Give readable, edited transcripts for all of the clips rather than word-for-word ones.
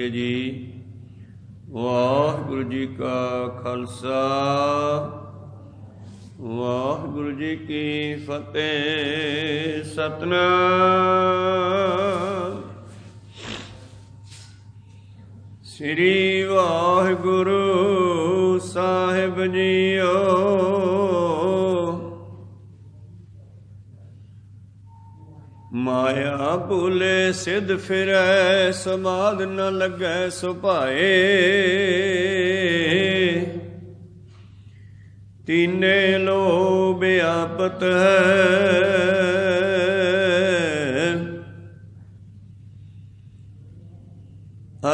ਜੀ। ਵਾਹਿਗੁਰੂ ਜੀ ਕਾ ਖਾਲਸਾ, ਵਾਹਿਗੁਰੂ ਜੀ ਕੀ ਫਤਿਹ। ਸਤਿਨਾਮ ਸ੍ਰੀ ਵਾਹਿਗੁਰੂ ਸਾਹਿਬ ਜੀਓ। ਮਾਇਆ ਭੂਲੇ ਸਿਧ ਫਿਰੈ, ਸਮਾਧ ਨ ਲੱਗੈ ਸੁਭਾਏ। ਤੀਨੇ ਲੋਭ ਵਿਆਪਤ ਹੈ,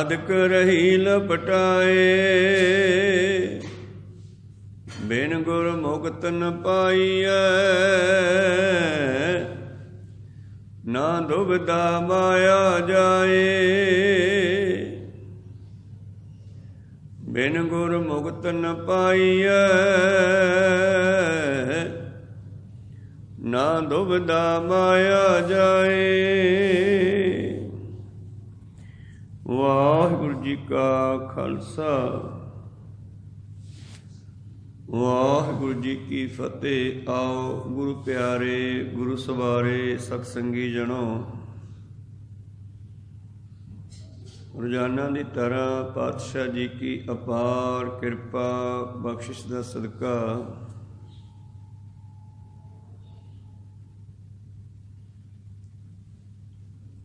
ਅਦਕ ਰਹੀ ਲਪਟਾਏ। ਬਿਨ ਗੁਰ ਮੁਕਤ ਨ ਪਾਈਐ, ਨਾ ਦੁਬਿਧਾ ਮਾਇਆ ਜਾਏ। ਬਿਨ ਗੁਰ ਮੁਕਤ ਨ ਪਾਈਐ, ਨਾ ਦੁਬਿਧਾ ਮਾਇਆ ਜਾਏ। ਵਾਹਿਗੁਰੂ ਜੀ ਕਾ ਖਾਲਸਾ, ਵਾਹਿਗੁਰੂ ਜੀ ਕੀ ਫਤਿਹ। ਆਓ ਗੁਰੂ ਪਿਆਰੇ, ਗੁਰੂ ਸਵਾਰੇ, ਸਤਸੰਗੀ ਜਣੋ, ਰੋਜ਼ਾਨਾ ਦੀ ਤਰ੍ਹਾਂ ਪਾਤਸ਼ਾਹ ਜੀ ਕੀ ਅਪਾਰ ਕਿਰਪਾ ਬਖਸ਼ਿਸ਼ ਦਾ ਸਦਕਾ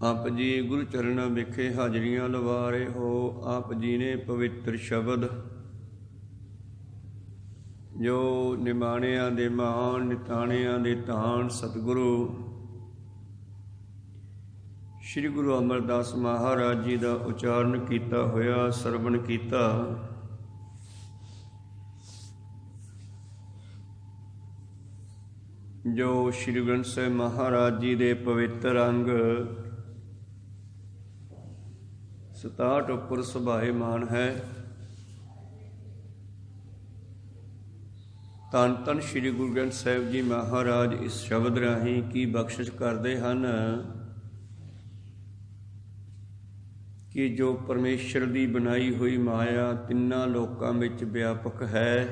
ਆਪ ਜੀ ਗੁਰੂ ਚਰਨਾਂ ਵਿਖੇ ਹਾਜ਼ਰੀਆਂ ਲਵਾ ਰਹੇ ਹੋ। ਆਪ ਜੀ ਨੇ ਪਵਿੱਤਰ ਸ਼ਬਦ ਜੋ ਨਿਮਾਣਿਆਂ ਦੇ ਮਾਣ, ਨਿਤਾਣਿਆਂ ਦੇ ਧਾਨ, ਸਤਿਗੁਰੂ ਸ੍ਰੀ ਗੁਰੂ ਅਮਰਦਾਸ ਮਹਾਰਾਜ ਜੀ ਦਾ ਉਚਾਰਨ ਕੀਤਾ ਹੋਇਆ ਸਰਵਣ ਕੀਤਾ। ਜੋ ਸ੍ਰੀ ਗ੍ਰੰਥ ਸਾਹਿਬ ਮਹਾਰਾਜ ਜੀ ਦੇ ਪਵਿੱਤਰ ਅੰਗ 67 ਉੱਪਰ ਸੁਭਾਏਮਾਨ ਹੈ। ਧੰਨ ਧੰਨ ਸ੍ਰੀ ਗੁਰੂ ਗ੍ਰੰਥ ਸਾਹਿਬ ਜੀ ਮਹਾਰਾਜ ਇਸ ਸ਼ਬਦ ਰਾਹੀਂ ਕੀ ਬਖਸ਼ਿਸ਼ ਕਰਦੇ ਹਨ ਕਿ ਜੋ ਪਰਮੇਸ਼ਰ ਦੀ ਬਣਾਈ ਹੋਈ ਮਾਇਆ ਤਿੰਨਾਂ ਲੋਕਾਂ ਵਿੱਚ ਵਿਆਪਕ ਹੈ,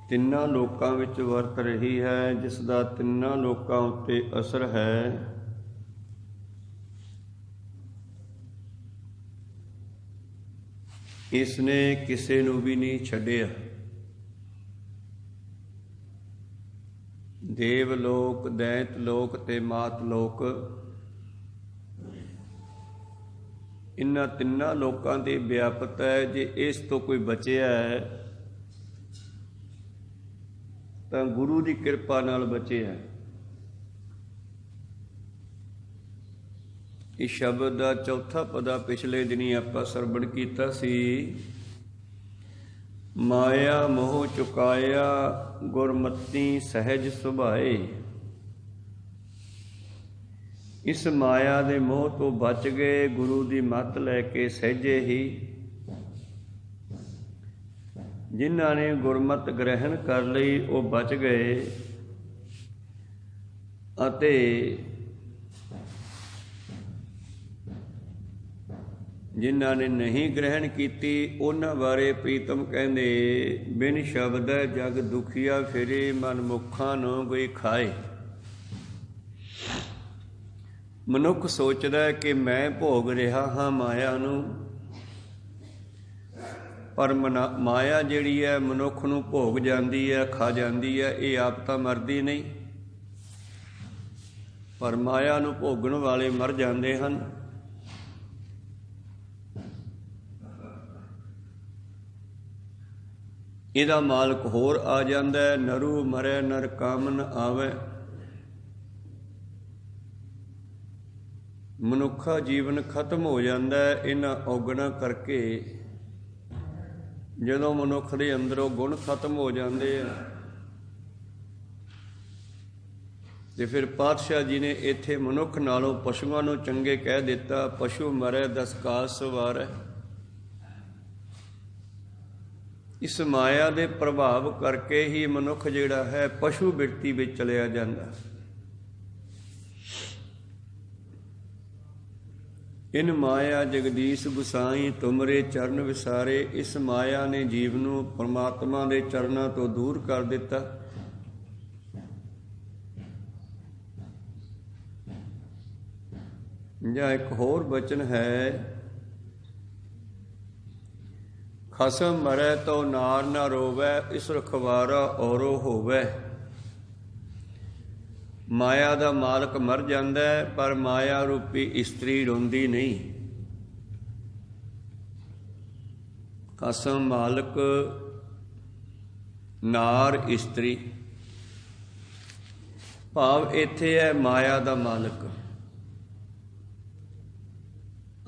ਤਿੰਨਾਂ ਲੋਕਾਂ ਵਿੱਚ ਵਰਤ ਰਹੀ ਹੈ, ਜਿਸ ਦਾ ਤਿੰਨਾਂ ਲੋਕਾਂ ਉੱਤੇ ਅਸਰ ਹੈ। ਇਸ ਨੇ ਕਿਸੇ ਨੂੰ ਵੀ ਨਹੀਂ ਛੱਡਿਆ। ਦੇਵ ਲੋਕ, ਦੈਂਤ ਲੋਕ ਤੇ ਮਾਤ ਲੋਕ, ਇਨ੍ਹਾਂ ਤਿੰਨਾਂ ਲੋਕਾਂ ਦੀ ਵਿਆਪਤ ਹੈ। ਜੇ ਇਸ ਤੋਂ ਕੋਈ ਬਚਿਆ ਹੈ ਤਾਂ ਗੁਰੂ ਦੀ ਕਿਰਪਾ ਨਾਲ ਬਚਿਆ। ਇਸ ਸ਼ਬਦ ਦਾ ਚੌਥਾ ਪਦਾ ਪਿਛਲੇ ਦਿਨੀ ਆਪਾਂ ਸਰਵਣ ਕੀਤਾ ਸੀ। ਮਾਇਆ ਮੋਹ ਚੁਕਾਇਆ, ਗੁਰਮਤੀ ਸਹਿਜ ਸੁਭਾਏ। ਇਸ ਮਾਇਆ ਦੇ ਮੋਹ ਤੋਂ ਬਚ ਗਏ, ਗੁਰੂ ਦੀ ਮੱਤ ਲੈ ਕੇ ਸਹਿਜੇ ਹੀ। ਜਿਨ੍ਹਾਂ ਨੇ ਗੁਰਮਤਿ ਗ੍ਰਹਿਣ ਕਰ ਲਈ ਉਹ ਬਚ ਗਏ, ਅਤੇ ਜਿਨ੍ਹਾਂ ਨੇ ਨਹੀਂ ਗ੍ਰਹਿਣ ਕੀਤੀ ਉਹਨਾਂ ਬਾਰੇ ਪ੍ਰੀਤਮ ਕਹਿੰਦੇ, ਬਿਨ ਸ਼ਬਦ ਜਗ ਦੁਖੀਆ ਫਿਰੇ, ਮਨ ਮੁੱਖਾਂ ਨੂੰ ਕੋਈ ਖਾਏ। ਮਨੁੱਖ ਸੋਚਦਾ ਕਿ ਮੈਂ ਭੋਗ ਰਿਹਾ ਹਾਂ ਮਾਇਆ ਨੂੰ, ਪਰ ਮਾਇਆ ਜਿਹੜੀ ਹੈ ਮਨੁੱਖ ਨੂੰ ਭੋਗ ਜਾਂਦੀ ਹੈ, ਖਾ ਜਾਂਦੀ ਹੈ। ਇਹ ਆਪ ਤਾਂ ਮਰਦੀ ਨਹੀਂ, ਪਰ ਮਾਇਆ ਨੂੰ ਭੋਗਣ ਵਾਲੇ ਮਰ ਜਾਂਦੇ ਹਨ। ਇਹਦਾ ਮਾਲਕ ਹੋਰ ਆ ਜਾਂਦਾ ਹੈ। ਨਰੂ ਮਰੈ ਨਰ ਕਾਮਨ ਆਵੈ। ਮਨੁੱਖਾ ਜੀਵਨ ਖਤਮ ਹੋ ਜਾਂਦਾ ਹੈ ਇਹਨਾਂ ਔਗਣਾਂ ਕਰਕੇ। ਜਦੋਂ ਮਨੁੱਖ ਦੇ ਅੰਦਰੋਂ ਗੁਣ ਖਤਮ ਹੋ ਜਾਂਦੇ ਆ ਤੇ ਫਿਰ ਪਾਤਸ਼ਾਹ ਜੀ ਨੇ ਇੱਥੇ ਮਨੁੱਖ ਨਾਲੋਂ ਪਸ਼ੂਆਂ ਨੂੰ ਚੰਗੇ ਕਹਿ ਦਿੱਤਾ। ਪਸ਼ੂ ਮਰੈ ਦਸ ਕਾਸ ਸਵਾਰੈ। ਇਸ ਮਾਇਆ ਦੇ ਪ੍ਰਭਾਵ ਕਰਕੇ ਹੀ ਮਨੁੱਖ ਜਿਹੜਾ ਹੈ ਪਸ਼ੂ ਬਿਰਤੀ ਵਿੱਚ ਚਲਿਆ ਜਾਂਦਾ। ਇਨ ਮਾਇਆ ਜਗਦੀਸ਼ ਗੁਸਾਈ ਤੁਮਰੇ ਚਰਨ ਵਿਸਾਰੇ। ਇਸ ਮਾਇਆ ਨੇ ਜੀਵ ਨੂੰ ਪਰਮਾਤਮਾ ਦੇ ਚਰਨਾਂ ਤੋਂ ਦੂਰ ਕਰ ਦਿੱਤਾ। ਜਾਂ ਇੱਕ ਹੋਰ ਬਚਨ ਹੈ, ਖਸਮ ਮਰੈ ਤੋ ਨਾਰ ਨਾ ਰੋਵੈ, ਇਸ ਰਖਵਾਰਾ ਔਰੋ ਹੋਵੈ। ਮਾਇਆ ਦਾ ਮਾਲਕ ਮਰ ਜਾਂਦਾ ਹੈ, ਪਰ ਮਾਇਆ ਰੂਪੀ ਇਸਤਰੀ ਰੋਂਦੀ ਨਹੀਂ। ਖਸਮ ਮਾਲਕ ਨਾਰ ਇਸਤਰੀ, ਭਾਵ ਇੱਥੇ ਹੈ ਮਾਇਆ ਦਾ ਮਾਲਕ।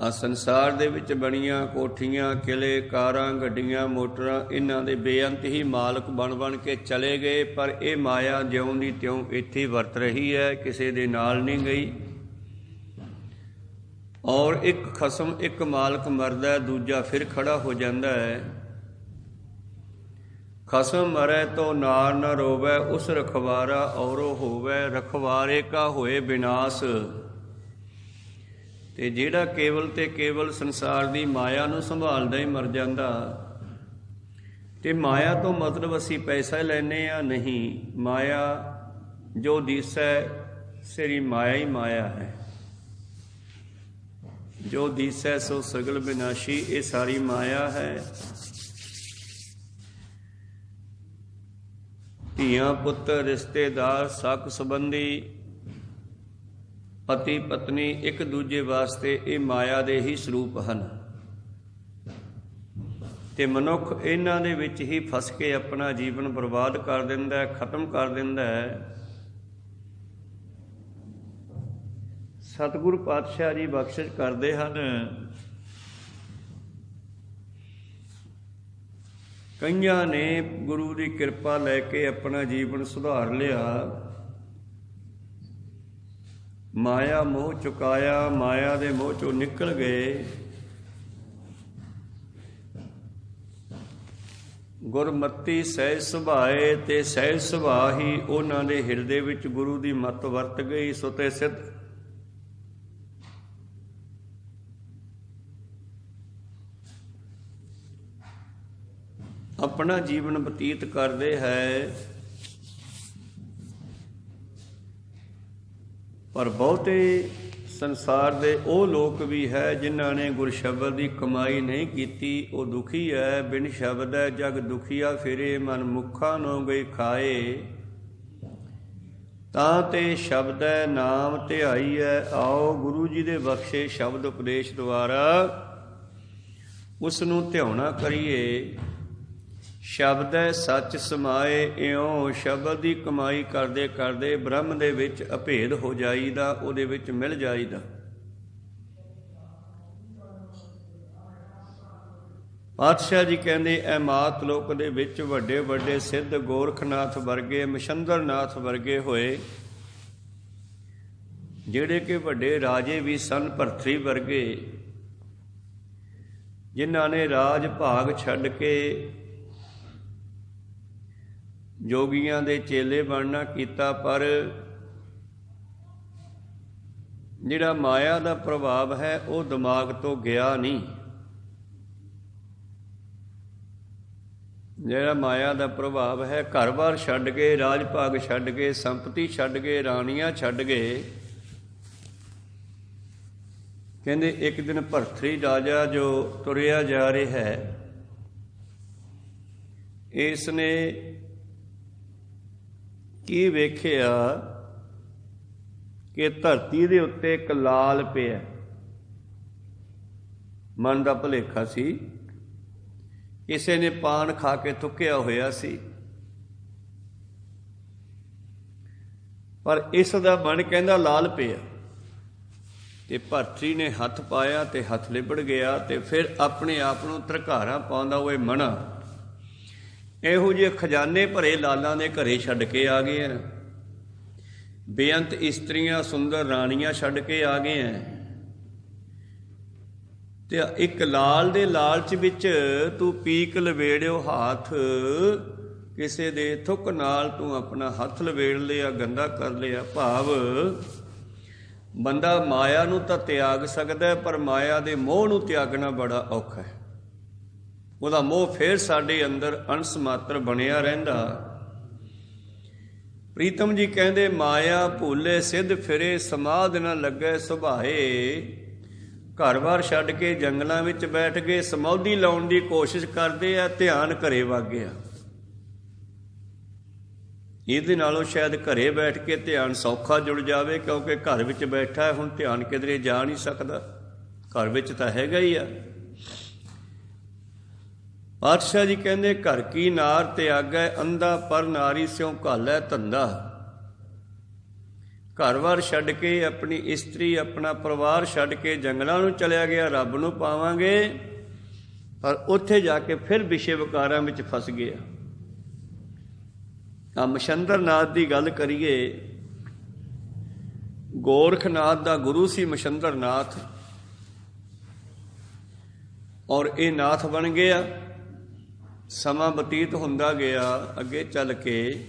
ਆ ਸੰਸਾਰ ਦੇ ਵਿੱਚ ਬਣੀਆਂ ਕੋਠੀਆਂ, ਕਿਲੇ, ਕਾਰਾਂ, ਗੱਡੀਆਂ, ਮੋਟਰਾਂ, ਇਹਨਾਂ ਦੇ ਬੇਅੰਤ ਹੀ ਮਾਲਕ ਬਣ ਕੇ ਚਲੇ ਗਏ, ਪਰ ਇਹ ਮਾਇਆ ਜਿਉਂ ਦੀ ਤਿਉਂ ਇੱਥੇ ਵਰਤ ਰਹੀ ਹੈ, ਕਿਸੇ ਦੇ ਨਾਲ ਨਹੀਂ ਗਈ। ਔਰ ਇੱਕ ਖਸਮ, ਇੱਕ ਮਾਲਕ ਮਰਦਾ, ਦੂਜਾ ਫਿਰ ਖੜਾ ਹੋ ਜਾਂਦਾ ਹੈ। ਖਸਮ ਮਰੈ ਤੋ ਨਾਰ ਨ ਰੋਵੈ, ਉਸ ਰਖਵਾਰਾ ਔਰੋ ਹੋਵੈ। ਰਖਵਾਰੇ ਕਾ ਹੋਏ ਵਿਨਾਸ਼। ਤੇ ਜਿਹੜਾ ਕੇਵਲ ਤੇ ਕੇਵਲ ਸੰਸਾਰ ਦੀ ਮਾਇਆ ਨੂੰ ਸੰਭਾਲਦਾ ਹੀ ਮਰ ਜਾਂਦਾ। ਤੇ ਮਾਇਆ ਤੋਂ ਮਤਲਬ ਅਸੀਂ ਪੈਸਾ ਲੈਨੇ ਆ? ਨਹੀਂ, ਮਾਇਆ ਜੋ ਦੀਸੈ ਸਿਰੀ ਮਾਇਆ ਹੀ ਮਾਇਆ ਹੈ। ਜੋ ਦੀਸੈ ਸੋ ਸਗਲ ਵਿਨਾਸ਼ੀ, ਇਹ ਸਾਰੀ ਮਾਇਆ ਹੈ। ਧੀਆਂ ਪੁੱਤਰ, ਰਿਸ਼ਤੇਦਾਰ, ਸਕ ਸੰਬੰਧੀ, ਪਤੀ ਪਤਨੀ, ਇੱਕ ਦੂਜੇ ਵਾਸਤੇ ਇਹ ਮਾਇਆ ਦੇ ਹੀ ਸਰੂਪ ਹਨ। ਤੇ ਮਨੁੱਖ ਇਹਨਾਂ ਦੇ ਵਿੱਚ ਹੀ ਫਸ ਕੇ ਆਪਣਾ ਜੀਵਨ ਬਰਬਾਦ ਕਰ ਦਿੰਦਾ ਹੈ, ਖਤਮ ਕਰ ਦਿੰਦਾ ਹੈ। ਸਤਿਗੁਰੂ ਪਾਤਸ਼ਾਹ ਜੀ ਬਖਸ਼ਿਸ਼ ਕਰਦੇ ਹਨ, ਕਈਆਂ ਨੇ ਗੁਰੂ ਦੀ ਕਿਰਪਾ ਲੈ ਕੇ ਆਪਣਾ ਜੀਵਨ ਸੁਧਾਰ ਲਿਆ। ਮਾਇਆ ਮੋਹ ਚੁਕਾਇਆ, ਮਾਇਆ ਦੇ ਮੋਹ ਚੋਂ ਨਿਕਲ ਗਏ। ਗੁਰਮਤੀ ਸਹਿਜ ਸੁਭਾਏ, ਤੇ ਸਹਿਜ ਸੁਭਾਅ ਹੀ ਉਹਨਾਂ ਦੇ ਹਿਰਦੇ ਵਿੱਚ ਗੁਰੂ ਦੀ ਮੱਤ ਵਰਤ ਗਈ। ਸੁਤੇ ਸਿੱਧ ਆਪਣਾ ਜੀਵਨ ਬਤੀਤ ਕਰਦੇ ਹੈ। ਪਰ ਬਹੁਤੇ ਸੰਸਾਰ ਦੇ ਉਹ ਲੋਕ ਵੀ ਹੈ ਜਿਨ੍ਹਾਂ ਨੇ ਗੁਰਸ਼ਬਦ ਦੀ ਕਮਾਈ ਨਹੀਂ ਕੀਤੀ, ਉਹ ਦੁਖੀ ਹੈ। ਬਿਨ ਸ਼ਬਦੈ ਜਗ ਦੁਖੀਆ ਫਿਰੇ, ਮਨ ਮੁੱਖਾਂ ਨੂੰ ਗਈ ਖਾਏ। ਤਾਂ ਤੇ ਸ਼ਬਦੈ ਨਾਮ ਧਿਆਈਐ, ਆਓ ਗੁਰੂ ਜੀ ਦੇ ਬਖਸ਼ੇ ਸ਼ਬਦ ਉਪਦੇਸ਼ ਦੁਆਰਾ ਉਸ ਨੂੰ ਧਿਆਉਣਾ ਕਰੀਏ। ਸ਼ਬਦੈ ਸੱਚ ਸਮਾਏ, ਇਉਂ ਸ਼ਬਦ ਦੀ ਕਮਾਈ ਕਰਦੇ ਕਰਦੇ ਬ੍ਰਹਮ ਦੇ ਵਿੱਚ ਅਭੇਦ ਹੋ ਜਾਈਦਾ, ਉਹਦੇ ਵਿੱਚ ਮਿਲ ਜਾਈਦਾ। ਪਾਤਸ਼ਾਹ ਜੀ ਕਹਿੰਦੇ, ਇਹ ਮਾਤ ਲੋਕ ਦੇ ਵਿੱਚ ਵੱਡੇ ਵੱਡੇ ਸਿੱਧ ਗੋਰਖਨਾਥ ਵਰਗੇ, ਮਛੰਦਰਨਾਥ ਵਰਗੇ ਹੋਏ, ਜਿਹੜੇ ਕਿ ਵੱਡੇ ਰਾਜੇ ਵੀ ਸਨ, ਭਰਤਰੀ ਵਰਗੇ, ਜਿਨ੍ਹਾਂ ਨੇ ਰਾਜ ਭਾਗ ਛੱਡ ਕੇ ਜੋਗੀਆਂ ਦੇ ਚੇਲੇ ਬਣਨਾ ਕੀਤਾ। ਪਰ ਜਿਹੜਾ ਮਾਇਆ ਦਾ ਪ੍ਰਭਾਵ ਹੈ ਉਹ ਦਿਮਾਗ ਤੋਂ ਗਿਆ ਨਹੀਂ। ਜਿਹੜਾ ਮਾਇਆ ਦਾ ਪ੍ਰਭਾਵ ਹੈ, ਘਰ-ਬਾਰ ਛੱਡ ਕੇ, ਰਾਜ ਭਾਗ ਛੱਡ ਕੇ, ਸੰਪਤੀ ਛੱਡ ਕੇ, ਰਾਣੀਆਂ ਛੱਡ ਕੇ। ਕਹਿੰਦੇ ਇੱਕ ਦਿਨ ਭਰਤਰੀ ਰਾਜਾ ਜੋ ਤੁਰਿਆ ਜਾ ਰਿਹਾ ਹੈ, ਇਸ ਨੇ ਕੀ ਵੇਖਿਆ ਕਿ ਧਰਤੀ ਦੇ ਉੱਤੇ ਇੱਕ ਲਾਲ ਪਿਆ। ਮਨ ਦਾ ਭੁਲੇਖਾ ਸੀ, ਕਿਸੇ ਨੇ ਪਾਨ ਖਾ ਕੇ ਥੁੱਕਿਆ ਹੋਇਆ ਸੀ, ਪਰ ਇਸ ਦਾ ਮਨ ਕਹਿੰਦਾ ਲਾਲ ਪਿਆ। ਤੇ ਭਰਤਰੀ ਨੇ ਹੱਥ ਪਾਇਆ ਤੇ ਹੱਥ ਲਿਬੜ ਗਿਆ, ਤੇ ਫਿਰ ਆਪਣੇ ਆਪ ਨੂੰ ਧਰਕਾਰਾਂ ਪਾਉਂਦਾ ਹੋਏ ਮਨਾ ਇਹੋ ਜਿਹੇ ਖਜ਼ਾਨੇ ਭਰੇ ਲਾਲਾਂ ਦੇ ਘਰੇ ਛੱਡ ਕੇ ਆ ਗਏ ਆ, ਬੇਅੰਤ ਇਸਤਰੀਆਂ, ਸੁੰਦਰ ਰਾਣੀਆਂ ਛੱਡ ਕੇ ਆ ਗਏ ਆ। ਤੇ ਇੱਕ ਲਾਲ ਦੇ ਲਾਲਚ ਵਿੱਚ ਤੂੰ ਪੀਕ ਲਵੇੜਿਓ ਹੱਥ, ਕਿਸੇ ਦੇ ਥੁੱਕ ਨਾਲ ਤੂੰ ਆਪਣਾ ਹੱਥ ਲਵੇੜ ਲਿਆ, ਗੰਦਾ ਕਰ ਲਿਆ। ਭਾਵ ਬੰਦਾ ਮਾਇਆ ਨੂੰ ਤਾਂ ਤਿਆਗ ਸਕਦਾ ਹੈ, ਪਰ ਮਾਇਆ ਦੇ ਮੋਹ ਨੂੰ ਤਿਆਗਣਾ ਬੜਾ ਔਖਾ ਹੈ। ਉਹਦਾ ਮੋਹ ਫਿਰ ਸਾਡੇ ਅੰਦਰ ਅੰਸ਼ ਮਾਤਰ ਬਣਿਆ ਰਹਿੰਦਾ। ਪ੍ਰੀਤਮ ਜੀ ਕਹਿੰਦੇ, ਮਾਇਆ ਭੁੱਲੇ ਸਿੱਧ ਫਿਰੇ, ਸਮਾਧ ਨਾ ਲੱਗੇ ਸੁਭਾਏ। ਘਰ-ਬਾਰ ਛੱਡ ਕੇ ਜੰਗਲਾਂ ਵਿੱਚ ਬੈਠ ਕੇ ਸਮਾਧੀ ਲਾਉਣ ਦੀ ਕੋਸ਼ਿਸ਼ ਕਰਦੇ ਆ, ਧਿਆਨ ਘਰੇ ਵਗ ਗਿਆ। ਇਹਦੇ ਨਾਲੋਂ ਸ਼ਾਇਦ ਘਰੇ ਬੈਠ ਕੇ ਧਿਆਨ ਸੌਖਾ ਜੁੜ ਜਾਵੇ, ਕਿਉਂਕਿ ਘਰ ਵਿੱਚ ਬੈਠਾ ਹੈ, ਹੁਣ ਧਿਆਨ ਕਿਧਰੇ ਜਾ ਨਹੀਂ ਸਕਦਾ, ਘਰ ਵਿੱਚ ਤਾਂ ਹੈਗਾ ਹੀ ਆ। ਪਾਤਸ਼ਾਹ ਜੀ ਕਹਿੰਦੇ, ਘਰ ਕੀ ਨਾਰ ਤਿਆਗੈ ਅੰਧਾ, ਪਰ ਨਾਰੀ ਸਿਉ ਘਾਲੈ ਧੰਦਾ। ਘਰ-ਬਾਰ ਛੱਡ ਕੇ, ਆਪਣੀ ਇਸਤਰੀ, ਆਪਣਾ ਪਰਿਵਾਰ ਛੱਡ ਕੇ ਜੰਗਲਾਂ ਨੂੰ ਚਲਿਆ ਗਿਆ, ਰੱਬ ਨੂੰ ਪਾਵਾਂਗੇ, ਪਰ ਉੱਥੇ ਜਾ ਕੇ ਫਿਰ ਵਿਸ਼ੇ ਵਿਕਾਰਾਂ ਵਿੱਚ ਫਸ ਗਿਆ। ਮਛੰਦਰਨਾਥ ਦੀ ਗੱਲ ਕਰੀਏ, ਗੋਰਖਨਾਥ ਦਾ ਗੁਰੂ ਸੀ ਮਛੰਦਰਨਾਥ, ਔਰ ਇਹ ਨਾਥ ਬਣ ਗਿਆ। ਸਮਾਂ ਬਤੀਤ ਹੁੰਦਾ ਗਿਆ, ਅੱਗੇ ਚੱਲ ਕੇ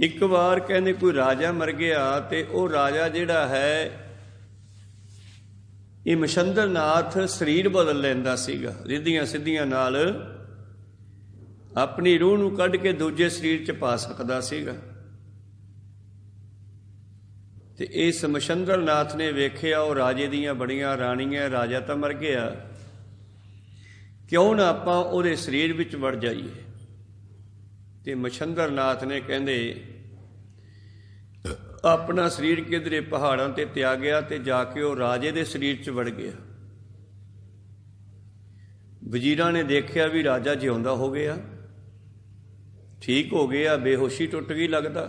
ਇੱਕ ਵਾਰ ਕਹਿੰਦੇ ਕੋਈ ਰਾਜਾ ਮਰ ਗਿਆ, ਤੇ ਉਹ ਰਾਜਾ ਜਿਹੜਾ ਹੈ ਇਹ ਮਛੰਦਰਨਾਥ ਸਰੀਰ ਬਦਲ ਲੈਂਦਾ ਸੀਗਾ, ਰਿੱਧੀਆਂ ਸਿੱਧੀਆਂ ਨਾਲ ਆਪਣੀ ਰੂਹ ਨੂੰ ਕੱਢ ਕੇ ਦੂਜੇ ਸਰੀਰ 'ਚ ਪਾ ਸਕਦਾ ਸੀਗਾ। ਤੇ ਇਸ ਮਛੰਦਰਨਾਥ ਨੇ ਵੇਖਿਆ ਉਹ ਰਾਜੇ ਦੀਆਂ ਬੜੀਆਂ ਰਾਣੀਆਂ, ਰਾਜਾ ਤਾਂ ਮਰ ਗਿਆ, ਕਿਉਂ ਨਾ ਆਪਾਂ ਉਹਦੇ ਸਰੀਰ ਵਿੱਚ ਵੜ ਜਾਈਏ। ਤੇ ਮਛੰਦਰਨਾਥ ਨੇ ਕਹਿੰਦੇ ਆਪਣਾ ਸਰੀਰ ਕਿਧਰੇ ਪਹਾੜਾਂ ਤੇ ਤਿਆਗਿਆ, ਤੇ ਜਾ ਕੇ ਉਹ ਰਾਜੇ ਦੇ ਸਰੀਰ 'ਚ ਵੜ ਗਿਆ। ਵਜ਼ੀਰਾਂ ਨੇ ਦੇਖਿਆ ਵੀ ਰਾਜਾ ਜਿਉਂਦਾ ਹੋ ਗਿਆ, ਠੀਕ ਹੋ ਗਿਆ, ਬੇਹੋਸ਼ੀ ਟੁੱਟ ਗਈ ਲੱਗਦਾ,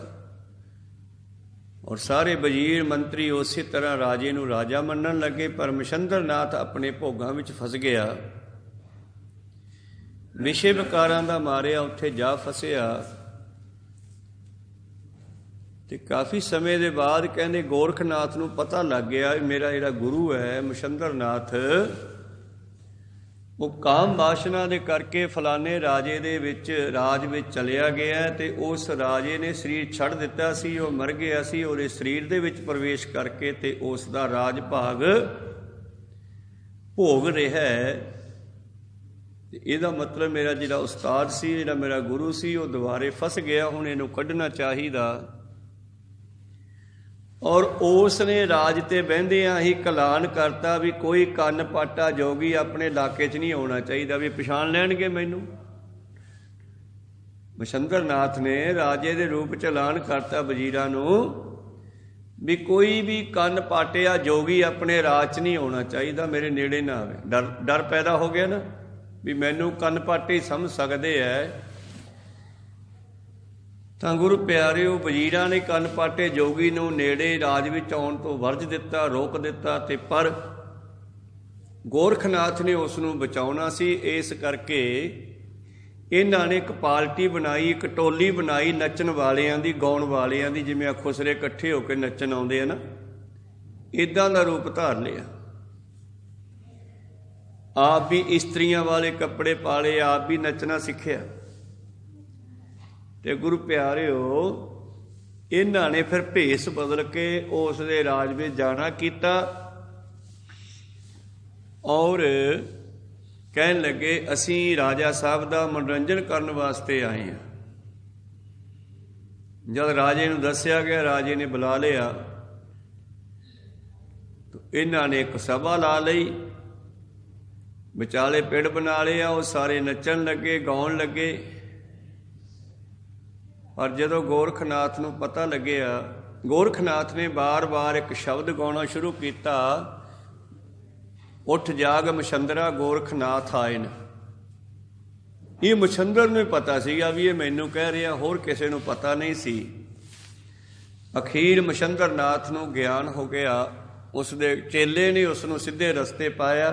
ਔਰ ਸਾਰੇ ਵਜ਼ੀਰ ਮੰਤਰੀ ਉਸੇ ਤਰ੍ਹਾਂ ਰਾਜੇ ਨੂੰ ਰਾਜਾ ਮੰਨਣ ਲੱਗੇ। ਪਰ ਮਛੰਦਰਨਾਥ ਆਪਣੇ ਭੋਗਾਂ ਵਿੱਚ ਫਸ ਗਿਆ, ਵਿਸ਼ੇ ਵਿਕਾਰਾਂ ਦਾ ਮਾਰਿਆ ਉੱਥੇ ਜਾ ਫਸਿਆ। ਤੇ ਕਾਫੀ ਸਮੇਂ ਦੇ ਬਾਅਦ ਕਹਿੰਦੇ ਗੋਰਖਨਾਥ ਨੂੰ ਪਤਾ ਲੱਗ ਗਿਆ ਮੇਰਾ ਜਿਹੜਾ ਗੁਰੂ ਹੈ ਮਛੰਦਰਨਾਥ, ਉਹ ਕਾਮ ਵਾਸ਼ਨਾ ਦੇ ਕਰਕੇ ਫਲਾਣੇ ਰਾਜੇ ਦੇ ਵਿੱਚ ਰਾਜ ਵਿੱਚ ਚਲਿਆ ਗਿਆ, ਤੇ ਉਸ ਰਾਜੇ ਨੇ ਸਰੀਰ ਛੱਡ ਦਿੱਤਾ ਸੀ, ਉਹ ਮਰ ਗਿਆ ਸੀ, ਉਹਦੇ ਸਰੀਰ ਦੇ ਵਿੱਚ ਪ੍ਰਵੇਸ਼ ਕਰਕੇ ਤੇ ਉਸ ਦਾ ਰਾਜ ਭਾਗ ਭੋਗ ਰਿਹਾ ਹੈ। ਇਹਦਾ ਮਤਲਬ ਮੇਰਾ ਜਿਹੜਾ ਉਸਤਾਦ ਸੀ, ਜਿਹੜਾ ਮੇਰਾ ਗੁਰੂ ਸੀ, ਉਹ ਦੁਬਾਰੇ ਫਸ ਗਿਆ, ਹੁਣ ਇਹਨੂੰ ਕੱਢਣਾ ਚਾਹੀਦਾ। ਔਰ ਉਸ ਨੇ ਰਾਜ ਤੇ ਬਹਿੰਦਿਆਂ ਹੀ ਕਲਾਨ ਕਰਤਾ ਵੀ ਕੋਈ ਕੰਨ ਪਾਟਾ ਜੋਗੀ ਆਪਣੇ ਇਲਾਕੇ 'ਚ ਨਹੀਂ ਆਉਣਾ ਚਾਹੀਦਾ, ਵੀ ਪਛਾਣ ਲੈਣਗੇ ਮੈਨੂੰ। ਮਛੰਦਰਨਾਥ ਨੇ ਰਾਜੇ ਦੇ ਰੂਪ 'ਚ ਐਲਾਨ ਕਰਤਾ ਵਜ਼ੀਰਾਂ ਨੂੰ ਵੀ ਕੋਈ ਵੀ ਕੰਨ ਪਾਟਿਆ ਜੋਗੀ ਆਪਣੇ ਰਾਜ 'ਚ ਨਹੀਂ ਆਉਣਾ ਚਾਹੀਦਾ, ਮੇਰੇ ਨੇੜੇ ਨਾ ਆਵੇ। ਡਰ ਪੈਦਾ ਹੋ ਗਿਆ ਨਾ, ਵੀ ਮੈਨੂੰ ਕੰਨ ਪਾਟੇ ਸਮਝ ਸਕਦੇ ਐ। ਤਾਂ ਗੁਰੂ ਪਿਆਰਿਓ, ਵਜ਼ੀਰਾਂ ਨੇ ਕੰਨ ਪਾਟੇ ਜੋਗੀ ਨੂੰ ਨੇੜੇ ਰਾਜ ਵਿੱਚ ਆਉਣ ਤੋਂ ਵਰਜ ਦਿੱਤਾ, ਰੋਕ ਦਿੱਤਾ। ਤੇ ਪਰ ਗੋਰਖਨਾਥ ਨੇ ਉਸ ਨੂੰ ਬਚਾਉਣਾ ਸੀ, ਇਸ ਕਰਕੇ ਇਹਨਾਂ ਨੇ ਇੱਕ ਪਾਰਟੀ ਬਣਾਈ, ਇੱਕ ਟੋਲੀ ਬਣਾਈ ਨੱਚਣ ਵਾਲਿਆਂ ਦੀ, ਗਾਉਣ ਵਾਲਿਆਂ ਦੀ, ਜਿਵੇਂ ਆ ਖੁਸਰੇ ਇਕੱਠੇ ਹੋ ਕੇ ਨੱਚਣ ਆਉਂਦੇ ਆ ਨਾ, ਇੱਦਾਂ ਦਾ ਰੂਪ ਧਾਰ ਲਿਆ। ਆਪ ਵੀ ਇਸਤਰੀਆਂ ਵਾਲੇ ਕੱਪੜੇ ਪਾਲੇ, ਆਪ ਵੀ ਨੱਚਣਾ ਸਿੱਖਿਆ। ਤੇ ਗੁਰੂ ਪਿਆਰਿਓ, ਇਹਨਾਂ ਨੇ ਫਿਰ ਭੇਸ ਬਦਲ ਕੇ ਉਸ ਦੇ ਰਾਜ ਵਿੱਚ ਜਾਣਾ ਕੀਤਾ, ਔਰ ਕਹਿਣ ਲੱਗੇ ਅਸੀਂ ਰਾਜਾ ਸਾਹਿਬ ਦਾ ਮਨੋਰੰਜਨ ਕਰਨ ਵਾਸਤੇ ਆਏ ਹਾਂ। ਜਦ ਰਾਜੇ ਨੂੰ ਦੱਸਿਆ ਗਿਆ, ਰਾਜੇ ਨੇ ਬੁਲਾ ਲਿਆ, ਇਹਨਾਂ ਨੇ ਇੱਕ ਸਭਾ ਲਾ ਲਈ, ਵਿਚਾਲੇ ਪਿੰਡ ਬਣਾ ਲਿਆ, ਉਹ ਸਾਰੇ ਨੱਚਣ ਲੱਗੇ, ਗਾਉਣ ਲੱਗੇ। ਪਰ ਜਦੋਂ ਗੋਰਖਨਾਥ ਨੂੰ ਪਤਾ ਲੱਗਿਆ, ਗੋਰਖਨਾਥ ਨੇ ਵਾਰ-ਵਾਰ ਇੱਕ ਸ਼ਬਦ ਗਾਉਣਾ ਸ਼ੁਰੂ ਕੀਤਾ, ਉੱਠ ਜਾਗ ਮਛੰਦਰਾ ਗੋਰਖਨਾਥ ਆਏ ਨੇ। ਇਹ ਮਛੰਦਰ ਨੂੰ ਪਤਾ ਸੀਗਾ ਵੀ ਇਹ ਮੈਨੂੰ ਕਹਿ ਰਿਹਾ, ਹੋਰ ਕਿਸੇ ਨੂੰ ਪਤਾ ਨਹੀਂ ਸੀ। ਅਖੀਰ ਮਛੰਦਰਨਾਥ ਨੂੰ ਗਿਆਨ ਹੋ ਗਿਆ, ਉਸ ਦੇ ਚੇਲੇ ਨੇ ਉਸ ਨੂੰ ਸਿੱਧੇ ਰਸਤੇ ਪਾਇਆ,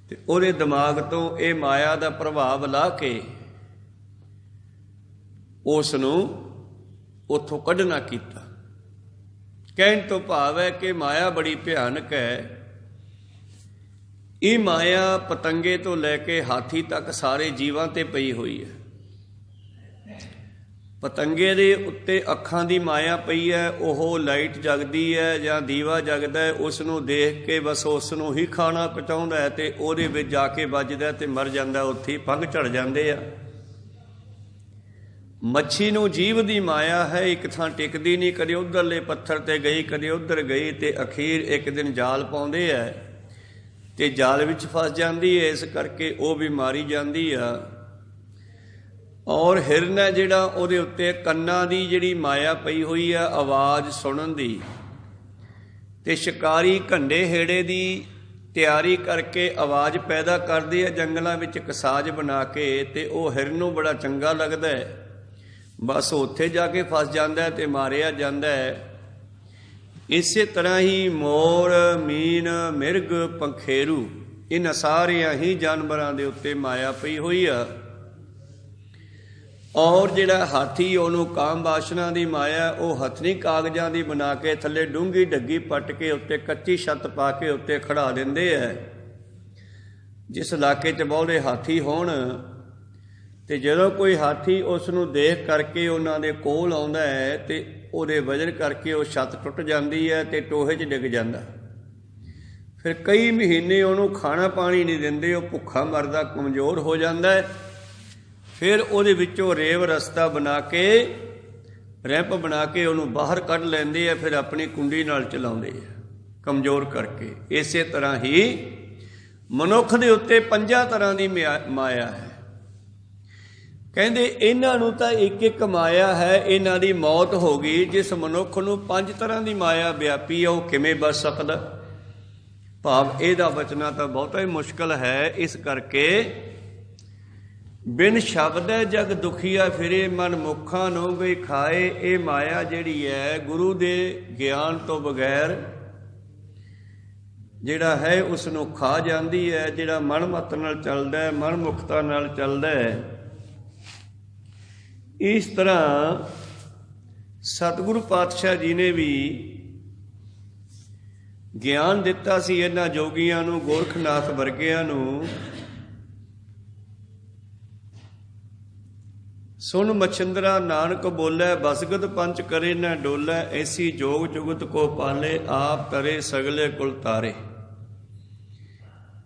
ਤੇ ਉਹਦੇ ਦਿਮਾਗ ਤੋਂ ਇਹ ਮਾਇਆ ਦਾ ਪ੍ਰਭਾਵ ਲਾ ਕੇ ਉਸ ਨੂੰ ਉੱਥੋਂ ਕੱਢਣਾ ਕੀਤਾ। ਕਹਿਣ ਤੋਂ ਭਾਵ ਹੈ ਕਿ ਮਾਇਆ ਬੜੀ ਭਿਆਨਕ ਹੈ। ਇਹ ਮਾਇਆ ਪਤੰਗੇ ਤੋਂ ਲੈ ਕੇ ਹਾਥੀ ਤੱਕ ਸਾਰੇ ਜੀਵਾਂ ਤੇ ਪਈ ਹੋਈ ਹੈ। ਪਤੰਗੇ ਦੇ ਉੱਤੇ ਅੱਖਾਂ ਦੀ ਮਾਇਆ ਪਈ ਹੈ, ਉਹ ਲਾਈਟ ਜਗਦੀ ਹੈ ਜਾਂ ਦੀਵਾ ਜਗਦਾ ਹੈ, ਉਸ ਨੂੰ ਦੇਖ ਕੇ ਬਸ ਉਸ ਨੂੰ ਹੀ ਖਾਣਾ ਪਹੁੰਚਾਉਂਦਾ ਹੈ ਅਤੇ ਉਹਦੇ ਵਿੱਚ ਜਾ ਕੇ ਵੱਜਦਾ ਅਤੇ ਮਰ ਜਾਂਦਾ, ਉੱਥੇ ਹੀ ਪੰਗ ਝੜ ਜਾਂਦੇ ਆ। ਮੱਛੀ ਨੂੰ ਜੀਵ ਦੀ ਮਾਇਆ ਹੈ, ਇੱਕ ਥਾਂ ਟਿਕਦੀ ਨਹੀਂ, ਕਦੇ ਉੱਧਰਲੇ ਪੱਥਰ 'ਤੇ ਗਈ, ਕਦੇ ਉੱਧਰ ਗਈ, ਅਤੇ ਅਖੀਰ ਇੱਕ ਦਿਨ ਜਾਲ ਪਾਉਂਦੇ ਹੈ ਅਤੇ ਜਾਲ ਵਿੱਚ ਫਸ ਜਾਂਦੀ ਹੈ, ਇਸ ਕਰਕੇ ਉਹ ਵੀ ਮਾਰੀ ਜਾਂਦੀ ਆ। ਔਰ ਹਿਰਨ ਹੈ ਜਿਹੜਾ, ਉਹਦੇ ਉੱਤੇ ਕੰਨਾਂ ਦੀ ਜਿਹੜੀ ਮਾਇਆ ਪਈ ਹੋਈ ਆ ਆਵਾਜ਼ ਸੁਣਨ ਦੀ, ਅਤੇ ਸ਼ਿਕਾਰੀ ਘੰਡੇ ਹੇੜੇ ਦੀ ਤਿਆਰੀ ਕਰਕੇ ਆਵਾਜ਼ ਪੈਦਾ ਕਰਦੇ ਆ ਜੰਗਲਾਂ ਵਿੱਚ ਇੱਕ ਸਾਜ਼ ਬਣਾ ਕੇ, ਅਤੇ ਉਹ ਹਿਰਨ ਨੂੰ ਬੜਾ ਚੰਗਾ ਲੱਗਦਾ ਹੈ, ਬਸ ਉੱਥੇ ਜਾ ਕੇ ਫਸ ਜਾਂਦਾ ਅਤੇ ਮਾਰਿਆ ਜਾਂਦਾ ਹੈ। ਇਸੇ ਤਰ੍ਹਾਂ ਹੀ ਮੋਰ, ਮੀਨ, ਮਿਰਗ, ਪੰਖੇਰੂ, ਇਹਨਾਂ ਸਾਰਿਆਂ ਹੀ ਜਾਨਵਰਾਂ ਦੇ ਉੱਤੇ ਮਾਇਆ ਪਈ ਹੋਈ ਆ। ਔਰ ਜਿਹੜਾ ਹਾਥੀ, ਉਹਨੂੰ ਕਾਮ ਵਾਸ਼ਨਾ ਦੀ ਮਾਇਆ, ਉਹ ਹਥਨੀ ਕਾਗਜ਼ਾਂ ਦੀ ਬਣਾ ਕੇ ਥੱਲੇ ਡੂੰਘੀ ਡੱਗੀ ਪੱਟ ਕੇ ਉੱਤੇ ਕੱਚੀ ਛੱਤ ਪਾ ਕੇ ਉੱਤੇ ਖੜਾ ਦਿੰਦੇ ਹੈ। ਜਿਸ ਇਲਾਕੇ 'ਚ ਬਹੁਤੇ ਹਾਥੀ ਹੋਣ, ਅਤੇ ਜਦੋਂ ਕੋਈ ਹਾਥੀ ਉਸ ਨੂੰ ਦੇਖ ਕਰਕੇ ਉਹਨਾਂ ਦੇ ਕੋਲ ਆਉਂਦਾ ਹੈ ਅਤੇ ਉਹਦੇ ਵਜਨ ਕਰਕੇ ਉਹ ਛੱਤ ਟੁੱਟ ਜਾਂਦੀ ਹੈ ਅਤੇ ਟੋਹੇ 'ਚ ਡਿੱਗ ਜਾਂਦਾ। ਫਿਰ ਕਈ ਮਹੀਨੇ ਉਹਨੂੰ ਖਾਣਾ ਪਾਣੀ ਨਹੀਂ ਦਿੰਦੇ, ਉਹ ਭੁੱਖਾ ਮਰਦਾ, ਕਮਜ਼ੋਰ ਹੋ ਜਾਂਦਾ ਹੈ। ਫਿਰ ਉਹਦੇ ਵਿੱਚੋਂ ਰੇਵ ਰਸਤਾ ਬਣਾ ਕੇ, ਰੈਂਪ ਬਣਾ ਕੇ ਉਹਨੂੰ ਬਾਹਰ ਕੱਢ ਲੈਂਦੇ ਆ, ਫਿਰ ਆਪਣੀ ਕੁੰਡੀ ਨਾਲ ਚਲਾਉਂਦੇ ਆ ਕਮਜ਼ੋਰ ਕਰਕੇ। ਇਸੇ ਤਰ੍ਹਾਂ ਹੀ ਮਨੁੱਖ ਦੇ ਉੱਤੇ 5 ਤਰ੍ਹਾਂ ਦੀ ਮਾਇਆ ਹੈ। ਕਹਿੰਦੇ ਇਹਨਾਂ ਨੂੰ ਤਾਂ ਇੱਕ ਇੱਕ ਮਾਇਆ ਹੈ, ਇਹਨਾਂ ਦੀ ਮੌਤ ਹੋ ਗਈ। ਜਿਸ ਮਨੁੱਖ ਨੂੰ 5 ਤਰ੍ਹਾਂ ਦੀ ਮਾਇਆ ਵਿਆਪੀ ਹੈ, ਉਹ ਕਿਵੇਂ ਬਚ ਸਕਦਾ? ਭਾਵ ਇਹਦਾ ਬਚਣਾ ਤਾਂ ਬਹੁਤਾ ਹੀ ਮੁਸ਼ਕਲ ਹੈ। ਇਸ ਕਰਕੇ ਬਿਨ ਸ਼ਬਦੈ ਜਗ ਦੁਖੀਆ ਫਿਰੇ, ਮਨ ਮੁੱਖਾਂ ਨੂੰ ਗਈ ਖਾਏ। ਇਹ ਮਾਇਆ ਜਿਹੜੀ ਹੈ ਗੁਰੂ ਦੇ ਗਿਆਨ ਤੋਂ ਬਗੈਰ ਜਿਹੜਾ ਹੈ ਉਸ ਨੂੰ ਖਾ ਜਾਂਦੀ ਹੈ। ਜਿਹੜਾ ਮਨ ਮਤ ਨਾਲ ਚੱਲਦਾ ਹੈ, ਮਨ ਮੁਖਤਾ ਨਾਲ ਚੱਲਦਾ ਹੈ। ਇਸ ਤਰ੍ਹਾਂ ਸਤਿਗੁਰੂ ਪਾਤਸ਼ਾਹ ਜੀ ਨੇ ਵੀ ਗਿਆਨ ਦਿੱਤਾ ਸੀ ਇਹਨਾਂ ਜੋਗੀਆਂ ਨੂੰ, ਗੋਰਖਨਾਥ ਵਰਗਿਆਂ ਨੂੰ। ਸੁਣ ਮਛੰਦਰਾ ਨਾਨਕ ਬੋਲੇ, ਬਸਗਤ ਪੰਚ ਕਰੇ ਨਾ ਡੋਲੇ। ਐਸੀ ਜੋਗ ਜੁਗਤ ਕੋ ਪਾਲੇ, ਆਪ ਤਰੇ ਸਗਲੇ ਕੁਲ ਤਾਰੇ।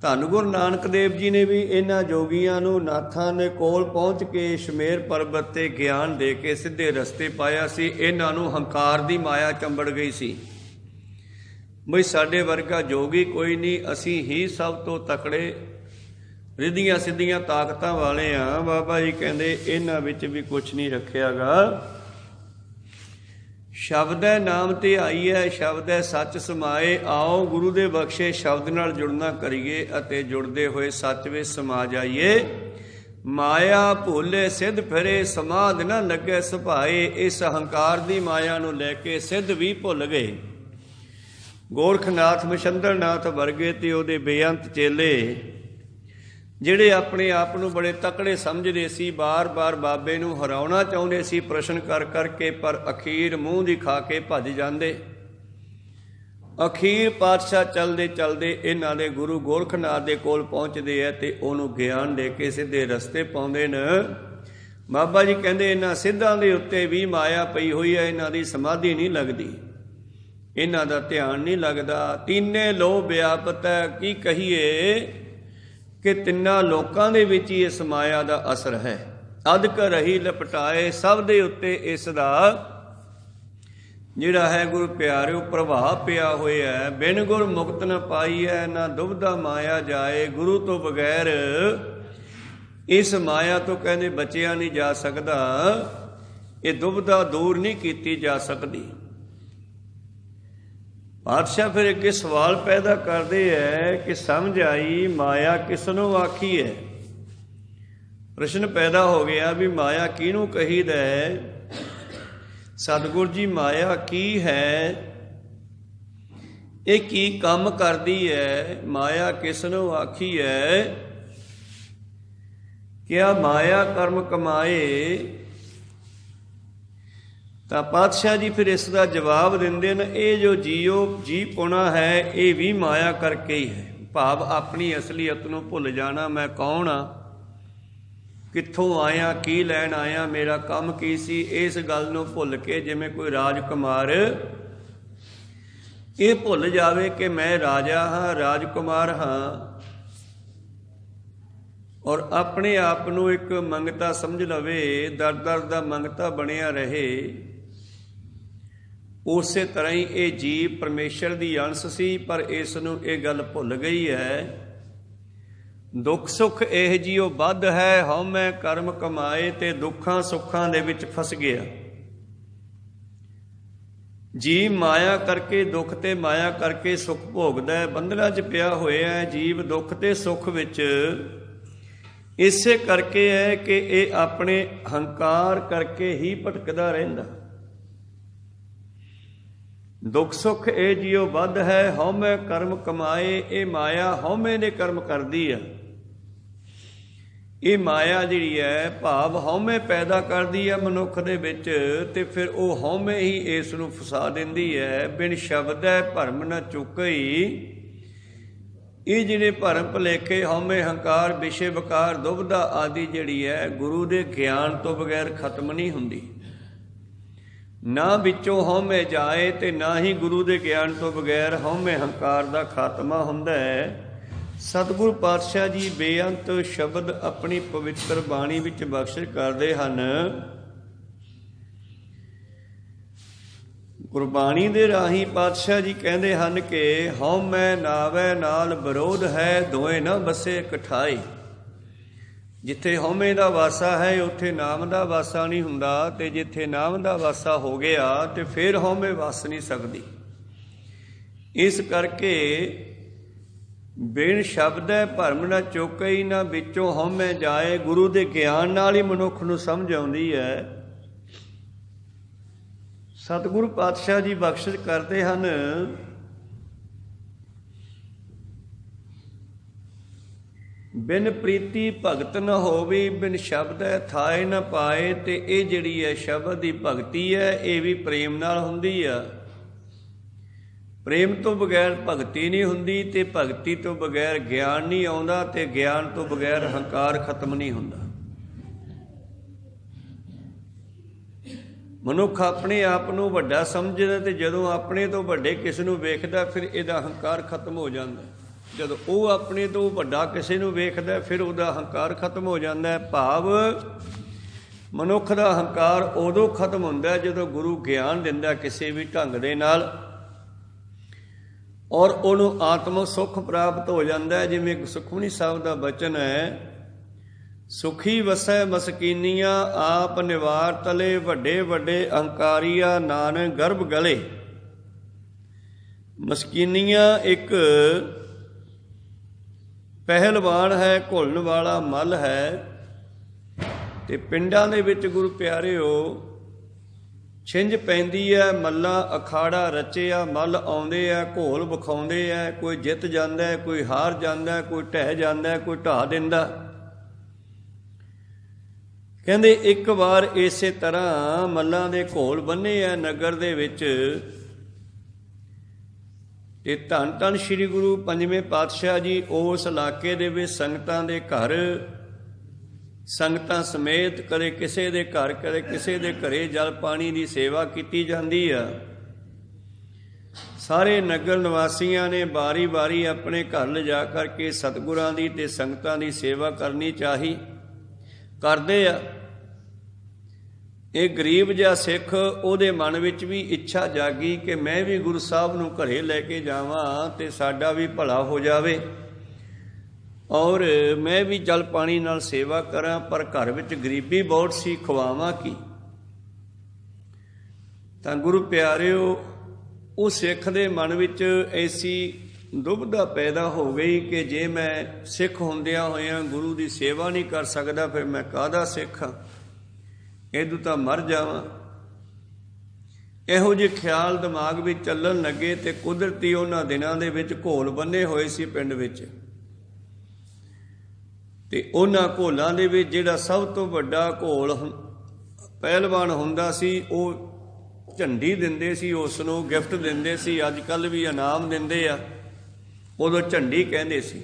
ਧੰਨ ਗੁਰੂ ਨਾਨਕ ਦੇਵ ਜੀ ਨੇ ਵੀ ਇਹਨਾਂ ਜੋਗੀਆਂ ਨੂੰ ਨਾਥਾਂ ਦੇ ਕੋਲ ਪਹੁੰਚ ਕੇ ਸ਼ਮੇਰ ਪਰਬਤ 'ਤੇ ਗਿਆਨ ਦੇ ਕੇ ਸਿੱਧੇ ਰਸਤੇ ਪਾਇਆ ਸੀ। ਇਹਨਾਂ ਨੂੰ ਹੰਕਾਰ ਦੀ ਮਾਇਆ ਚੰਬੜ ਗਈ ਸੀ, ਬਈ ਸਾਡੇ ਵਰਗਾ ਜੋਗੀ ਕੋਈ ਨਹੀਂ, ਅਸੀਂ ਹੀ ਸਭ ਤੋਂ ਤਕੜੇ ਰਿੱਧੀਆਂ ਸਿੱਧੀਆਂ ਤਾਕਤਾਂ ਵਾਲੇ ਆ। ਬਾਬਾ ਜੀ ਕਹਿੰਦੇ ਇਹਨਾਂ ਵਿੱਚ ਵੀ ਕੁਛ ਨਹੀਂ ਰੱਖਿਆ ਗਾ। ਸ਼ਬਦ ਹੈ ਨਾਮ ਧਿਆਈ ਹੈ, ਸ਼ਬਦ ਹੈ ਸੱਚ ਸਮਾਏ। ਆਓ ਗੁਰੂ ਦੇ ਬਖਸ਼ੇ ਸ਼ਬਦ ਨਾਲ ਜੁੜਨਾ ਕਰੀਏ ਅਤੇ ਜੁੜਦੇ ਹੋਏ ਸੱਚ ਵਿੱਚ ਸਮਾ ਜਾਈਏ। ਮਾਇਆ ਭੁੱਲੇ ਸਿੱਧ ਫਿਰੇ, ਸਮਾਧ ਨਾ ਲੱਗੇ ਸੁਭਾਏ। ਇਸ ਹੰਕਾਰ ਦੀ ਮਾਇਆ ਨੂੰ ਲੈ ਕੇ ਸਿੱਧ ਵੀ ਭੁੱਲ ਗਏ। ਗੋਰਖਨਾਥ, ਮਛੰਦਰਨਾਥ ਵਰਗੇ ਤੇ ਉਹਦੇ ਬੇਅੰਤ ਚੇਲੇ ਜਿਹੜੇ ਆਪਣੇ ਆਪ ਨੂੰ ਬੜੇ ਤਕੜੇ ਸਮਝਦੇ ਸੀ, ਬਾਰ-ਬਾਰ ਬਾਬੇ ਨੂੰ ਹਰਾਉਣਾ ਚਾਹੁੰਦੇ ਸੀ ਪ੍ਰਸ਼ਨ ਕਰ ਕਰਕੇ, ਪਰ ਅਖੀਰ ਮੂੰਹ ਦਿਖਾ ਕੇ ਭੱਜ ਜਾਂਦੇ। ਅਖੀਰ ਪਾਤਸ਼ਾਹ ਚਲਦੇ ਚਲਦੇ ਇਹਨਾਂ ਦੇ ਗੁਰੂ ਗੋਰਖਨਾਥ ਦੇ ਕੋਲ ਪਹੁੰਚਦੇ ਆ ਅਤੇ ਉਹਨੂੰ ਗਿਆਨ ਦੇ ਕੇ ਸਿੱਧੇ ਰਸਤੇ ਪਾਉਂਦੇ ਨੇ। ਬਾਬਾ ਜੀ ਕਹਿੰਦੇ ਇਹਨਾਂ ਸਿੱਧਾਂ ਦੇ ਉੱਤੇ ਵੀ ਮਾਇਆ ਪਈ ਹੋਈ ਹੈ, ਇਹਨਾਂ ਦੀ ਸਮਾਧੀ ਨਹੀਂ ਲੱਗਦੀ, ਇਹਨਾਂ ਦਾ ਧਿਆਨ ਨਹੀਂ ਲੱਗਦਾ। ਤੀਨੇ ਲੋ ਵਿਆਪਤ ਹੈ, ਕੀ ਕਹੀਏ ਕਿ ਤਿੰਨਾਂ ਲੋਕਾਂ ਦੇ ਵਿੱਚ ਹੀ ਇਸ ਮਾਇਆ ਦਾ ਅਸਰ ਹੈ। ਅਧਿਕ ਰਹੀ ਲਪਟਾਏ, ਸਭ ਦੇ ਉੱਤੇ ਇਸ ਦਾ ਜਿਹੜਾ ਹੈ ਗੁਰੂ ਪਿਆਰਿਓ ਪ੍ਰਭਾਵ ਪਿਆ ਹੋਇਆ ਹੈ। ਬਿਨ ਗੁਰ ਮੁਕਤ ਨ ਪਾਈ ਹੈ, ਨਾ ਦੁਬਦਾ ਮਾਇਆ ਜਾਏ। ਗੁਰੂ ਤੋਂ ਬਗੈਰ ਇਸ ਮਾਇਆ ਤੋਂ ਕਹਿੰਦੇ ਬਚਿਆ ਨਹੀਂ ਜਾ ਸਕਦਾ, ਇਹ ਦੁਬਦਾ ਦੂਰ ਨਹੀਂ ਕੀਤੀ ਜਾ ਸਕਦੀ। ਪਾਤਸ਼ਾਹ ਫਿਰ ਅੱਗੇ ਸਵਾਲ ਪੈਦਾ ਕਰਦੇ ਹੈ ਕਿ ਸਮਝ ਆਈ ਮਾਇਆ ਕਿਸ ਨੂੰ ਆਖੀ ਹੈ। ਪ੍ਰਸ਼ਨ ਪੈਦਾ ਹੋ ਗਿਆ ਵੀ ਮਾਇਆ ਕਿਹਨੂੰ ਕਹੀਦਾ ਹੈ। ਸਤਿਗੁਰੂ ਜੀ ਮਾਇਆ ਕੀ ਹੈ, ਇਹ ਕੀ ਕੰਮ ਕਰਦੀ ਹੈ, ਮਾਇਆ ਕਿਸ ਨੂੰ ਆਖੀ ਹੈ। ਕਿਆ ਮਾਇਆ ਕਰਮ ਕਮਾਏ। ਤਾਂ ਪਾਤਸ਼ਾਹ ਜੀ ਫਿਰ ਇਸ ਦਾ ਜਵਾਬ ਦਿੰਦੇ ਨੇ, ਇਹ ਜੋ ਜੀ ਪੁਣਾ ਹੈ ਇਹ ਵੀ ਮਾਇਆ ਕਰਕੇ ਹੀ ਹੈ। ਭਾਵ ਆਪਣੀ ਅਸਲੀਅਤ ਨੂੰ ਭੁੱਲ ਜਾਣਾ, ਮੈਂ ਕੌਣ ਹਾਂ, ਕਿੱਥੋਂ ਆਇਆ, ਕੀ ਲੈਣ ਆਇਆ, ਮੇਰਾ ਕੰਮ ਕੀ ਸੀ, ਇਸ ਗੱਲ ਨੂੰ ਭੁੱਲ ਕੇ ਜਿਵੇਂ ਕੋਈ ਰਾਜਕੁਮਾਰ ਇਹ ਭੁੱਲ ਜਾਵੇ ਕਿ ਮੈਂ ਰਾਜਾ ਹਾਂ, ਰਾਜਕੁਮਾਰ ਹਾਂ, ਔਰ ਆਪਣੇ ਆਪ ਨੂੰ ਇੱਕ ਮੰਗਤਾ ਸਮਝ ਲਵੇ, ਦਰ ਦਰ ਦਾ ਮੰਗਤਾ ਬਣਿਆ ਰਹੇ। ਉਸੇ ਤਰ੍ਹਾਂ ਹੀ ਇਹ ਜੀਵ ਪਰਮੇਸ਼ਰ ਦੀ ਅੰਸ਼ ਸੀ, ਪਰ ਇਸ ਨੂੰ ਇਹ ਗੱਲ ਭੁੱਲ ਗਈ ਹੈ। ਦੁੱਖ ਸੁੱਖ ਇਹ ਜਿਉ ਵੱਧ ਹੈ, ਹਉਮੈ ਕਰਮ ਕਮਾਏ, ਤੇ ਦੁੱਖਾਂ ਸੁੱਖਾਂ ਦੇ ਵਿੱਚ ਫਸ ਗਿਆ। ਜੀਵ ਮਾਇਆ ਕਰਕੇ ਦੁੱਖ ਤੇ ਮਾਇਆ ਕਰਕੇ ਸੁੱਖ ਭੋਗਦਾ ਹੈ, ਬੰਧਨਾਂ 'ਚ ਪਿਆ ਹੋਇਆ ਹੈ। ਜੀਵ ਦੁੱਖ ਤੇ ਸੁੱਖ ਵਿੱਚ ਇਸੇ ਕਰਕੇ ਹੈ ਕਿ ਇਹ ਆਪਣੇ ਹੰਕਾਰ ਕਰਕੇ ਹੀ ਭਟਕਦਾ ਰਹਿੰਦਾ। ਦੁੱਖ ਸੁੱਖ ਇਹ ਜਿਉ ਵੱਧ ਹੈ, ਹਉਮੈ ਕਰਮ ਕਮਾਏ। ਇਹ ਮਾਇਆ ਹਉਮੈ ਦੇ ਕਰਮ ਕਰਦੀ ਆ। ਇਹ ਮਾਇਆ ਜਿਹੜੀ ਹੈ ਭਾਵ ਹਉਮੈ ਪੈਦਾ ਕਰਦੀ ਹੈ ਮਨੁੱਖ ਦੇ ਵਿੱਚ, ਤੇ ਫਿਰ ਉਹ ਹਉਮੈ ਹੀ ਇਸ ਨੂੰ ਫਸਾ ਦਿੰਦੀ ਹੈ। ਬਿਨ ਸ਼ਬਦੈ ਭਰਮ ਨ ਚੁੱਕਈ। ਇਹ ਜਿਹੜੇ ਭਰਮ ਭੁਲੇਖੇ, ਹਉਮੈ, ਹੰਕਾਰ, ਵਿਸ਼ੇ ਵਿਕਾਰ, ਦੁਬਿਧਾ ਆਦਿ ਜਿਹੜੀ ਹੈ ਗੁਰੂ ਦੇ ਗਿਆਨ ਤੋਂ ਬਗੈਰ ਖਤਮ ਨਹੀਂ ਹੁੰਦੀ। ਨਾ ਵਿੱਚੋਂ ਹਉਮੈ ਜਾਏ ਤੇ ਨਾ ਹੀ ਗੁਰੂ ਦੇ ਗਿਆਨ ਤੋਂ ਬਗੈਰ ਹਉਮੈ ਹੰਕਾਰ ਦਾ ਖਾਤਮਾ ਹੁੰਦਾ ਹੈ। ਸਤਿਗੁਰੂ ਪਾਤਸ਼ਾਹ ਜੀ ਬੇਅੰਤ ਸ਼ਬਦ ਆਪਣੀ ਪਵਿੱਤਰ ਬਾਣੀ ਵਿੱਚ ਬਖਸ਼ਿਸ਼ ਕਰਦੇ ਹਨ। ਗੁਰਬਾਣੀ ਦੇ ਰਾਹੀਂ ਪਾਤਸ਼ਾਹ ਜੀ ਕਹਿੰਦੇ ਹਨ ਕਿ ਹਉਮੈ ਨਾਵੈ ਨਾਲ ਵਿਰੋਧ ਹੈ, ਦੋਏ ਨਾ ਬਸੇ ਇਕਠਾਈ। ਜਿੱਥੇ ਹਉਮੈ ਦਾ ਵਾਸਾ ਹੈ ਉੱਥੇ ਨਾਮ ਦਾ ਵਾਸਾ ਨਹੀਂ ਹੁੰਦਾ, ਤੇ ਜਿੱਥੇ ਨਾਮ ਦਾ ਵਾਸਾ ਹੋ ਗਿਆ ਤੇ ਫਿਰ ਹਉਮੈ ਵਸ ਨਹੀਂ ਸਕਦੀ। ਇਸ ਕਰਕੇ ਬਿਨ ਸ਼ਬਦੈ ਭਰਮ ਨ ਚੁੱਕਈ, ਨਾ ਵਿੱਚੋਂ ਹਉਮੈ ਜਾਏ। ਗੁਰੂ ਦੇ ਗਿਆਨ ਨਾਲ ਹੀ ਮਨੁੱਖ ਨੂੰ ਸਮਝ ਆਉਂਦੀ ਹੈ। ਸਤਿਗੁਰੂ ਪਾਤਸ਼ਾਹ ਜੀ ਬਖਸ਼ਿਸ਼ ਕਰਦੇ ਹਨ, ਬਿਨ ਪ੍ਰੀਤੀ ਭਗਤ ਨ ਹੋਵੀ, ਬਿਨ ਸ਼ਬਦੈ ਥਾਏ ਨ ਪਾਏ। ਤੇ ਇਹ ਜਿਹੜੀ ਹੈ ਸ਼ਬਦ ਦੀ ਭਗਤੀ ਹੈ, ਇਹ ਵੀ ਪ੍ਰੇਮ ਨਾਲ ਹੁੰਦੀ ਆ। ਪ੍ਰੇਮ ਤੋਂ ਬਗੈਰ ਭਗਤੀ ਨਹੀਂ ਹੁੰਦੀ, ਤੇ ਭਗਤੀ ਤੋਂ ਬਗੈਰ ਗਿਆਨ ਨਹੀਂ ਆਉਂਦਾ, ਤੇ ਗਿਆਨ ਤੋਂ ਬਗੈਰ ਹੰਕਾਰ ਖਤਮ ਨਹੀਂ ਹੁੰਦਾ। ਮਨੁੱਖ ਆਪਣੇ ਆਪ ਨੂੰ ਵੱਡਾ ਸਮਝਦਾ, ਤੇ ਜਦੋਂ ਆਪਣੇ ਤੋਂ ਵੱਡੇ ਕਿਸ ਨੂੰ ਵੇਖਦਾ ਫਿਰ ਇਹਦਾ ਹੰਕਾਰ ਖਤਮ ਹੋ ਜਾਂਦਾ। ਜਦੋਂ ਉਹ ਆਪਣੇ ਤੋਂ ਵੱਡਾ ਕਿਸੇ ਨੂੰ ਵੇਖਦਾ ਫਿਰ ਉਹਦਾ ਹੰਕਾਰ ਖਤਮ ਹੋ ਜਾਂਦਾ ਹੈ। ਭਾਵ ਮਨੁੱਖ ਦਾ ਹੰਕਾਰ ਉਦੋਂ ਖਤਮ ਹੁੰਦਾ ਜਦੋਂ ਗੁਰੂ ਗਿਆਨ ਦਿੰਦਾ ਕਿਸੇ ਵੀ ਢੰਗ ਦੇ ਨਾਲ, ਔਰ ਉਹਨੂੰ ਆਤਮਿਕ ਸੁੱਖ ਪ੍ਰਾਪਤ ਹੋ ਜਾਂਦਾ ਹੈ। ਜਿਵੇਂ ਸੁਖਮਨੀ ਸਾਹਿਬ ਦਾ ਬਚਨ ਹੈ, ਸੁਖੀ ਵਸੈ ਮਸਕੀਨੀਆਂ, ਆਪ ਨਿਵਾਰ ਤਲੇ, ਵੱਡੇ ਵੱਡੇ ਅਹੰਕਾਰੀਆ, ਨਾਨਕ ਗਰਭ ਗਲੇ। ਮਸਕੀਨੀਆਂ ਇੱਕ ਪਹਿਲਵਾਨ ਹੈ, ਘੁਲਣ ਵਾਲਾ ਮੱਲ ਹੈ। ਤੇ ਪਿੰਡਾਂ ਦੇ ਵਿੱਚ ਗੁਰੂ ਪਿਆਰਿਓ ਛਿੰਝ ਪੈਂਦੀ ਹੈ, ਮੱਲਾਂ ਅਖਾੜਾ ਰਚਿਆ, ਮੱਲ ਆਉਂਦੇ ਆ, ਘੋਲ ਵਿਖਾਉਂਦੇ ਆ, ਕੋਈ ਜਿੱਤ ਜਾਂਦਾ, ਕੋਈ ਹਾਰ ਜਾਂਦਾ, ਕੋਈ ਢਹਿ ਜਾਂਦਾ, ਕੋਈ ਢਾਹ ਦਿੰਦਾ। ਕਹਿੰਦੇ ਇੱਕ ਵਾਰ ਇਸੇ ਤਰ੍ਹਾਂ ਮੱਲਾਂ ਦੇ ਘੋਲ ਬੰਨੇ ਆ ਨਗਰ ਦੇ ਵਿੱਚ, ਤੇ ਧੰਨ ਧੰਨ ਸ੍ਰੀ ਗੁਰੂ ਪੰਜਵੇਂ ਪਾਤਸ਼ਾਹ ਜੀ ਉਸ ਇਲਾਕੇ ਦੇ ਵਿੱਚ ਸੰਗਤਾਂ ਦੇ ਘਰ, ਸੰਗਤਾਂ ਸਮੇਤ ਕਦੇ ਕਿਸੇ ਦੇ ਘਰ ਕਦੇ ਕਿਸੇ ਦੇ ਘਰੇ ਜਲ ਪਾਣੀ ਦੀ ਸੇਵਾ ਕੀਤੀ ਜਾਂਦੀ ਆ। ਸਾਰੇ ਨਗਰ ਨਿਵਾਸੀਆਂ ਨੇ ਵਾਰੀ ਵਾਰੀ ਆਪਣੇ ਘਰ ਲਿਜਾ ਕਰਕੇ ਸਤਿਗੁਰਾਂ ਦੀ ਤੇ ਸੰਗਤਾਂ ਦੀ ਸੇਵਾ ਕਰਨੀ ਚਾਹੀ, ਕਰਦੇ ਆ। ਇਹ ਗਰੀਬ ਜਿਹਾ ਸਿੱਖ, ਉਹਦੇ ਮਨ ਵਿੱਚ ਵੀ ਇੱਛਾ ਜਾਗੀ ਕਿ ਮੈਂ ਵੀ ਗੁਰੂ ਸਾਹਿਬ ਨੂੰ ਘਰੇ ਲੈ ਕੇ ਜਾਵਾਂ ਤੇ ਸਾਡਾ ਵੀ ਭਲਾ ਹੋ ਜਾਵੇ, ਔਰ ਮੈਂ ਵੀ ਜਲ ਪਾਣੀ ਨਾਲ ਸੇਵਾ ਕਰਾਂ। ਪਰ ਘਰ ਵਿੱਚ ਗਰੀਬੀ ਬਹੁਤ ਸੀ, ਖਵਾਵਾਂ ਕੀ? ਤਾਂ ਗੁਰੂ ਪਿਆਰਿਓ ਉਹ ਸਿੱਖ ਦੇ ਮਨ ਵਿੱਚ ਐਸੀ ਦੁਬਿਧਾ ਪੈਦਾ ਹੋ ਗਈ ਕਿ ਜੇ ਮੈਂ ਸਿੱਖ ਹੁੰਦਿਆਂ ਹੋਇਆਂ ਗੁਰੂ ਦੀ ਸੇਵਾ ਨਹੀਂ ਕਰ ਸਕਦਾ ਫਿਰ ਮੈਂ ਕਾਹਦਾ ਸਿੱਖ ਹਾਂ, ਇਹਦੂ ਤਾਂ ਮਰ ਜਾਵਾਂ। ਇਹੋ ਜਿਹੇ ਖਿਆਲ ਦਿਮਾਗ ਵਿੱਚ ਚੱਲਣ ਲੱਗੇ ਤੇ ਕੁਦਰਤੀ ਉਹਨਾਂ ਦਿਨਾਂ ਦੇ ਵਿੱਚ ਘੋਲ ਬੰਨੇ ਹੋਏ ਸੀ ਪਿੰਡ ਵਿੱਚ, ਤੇ ਉਹਨਾਂ ਘੋਲਾਂ ਦੇ ਵਿੱਚ ਜਿਹੜਾ ਸਭ ਤੋਂ ਵੱਡਾ ਘੋਲ ਪਹਿਲਵਾਨ ਹੁੰਦਾ ਸੀ ਉਹ ਝੰਡੀ ਦਿੰਦੇ ਸੀ, ਉਸ ਨੂੰ ਗਿਫਟ ਦਿੰਦੇ ਸੀ। ਅੱਜ ਕੱਲ੍ਹ ਵੀ ਇਨਾਮ ਦਿੰਦੇ ਆ, ਉਦੋਂ ਝੰਡੀ ਕਹਿੰਦੇ ਸੀ।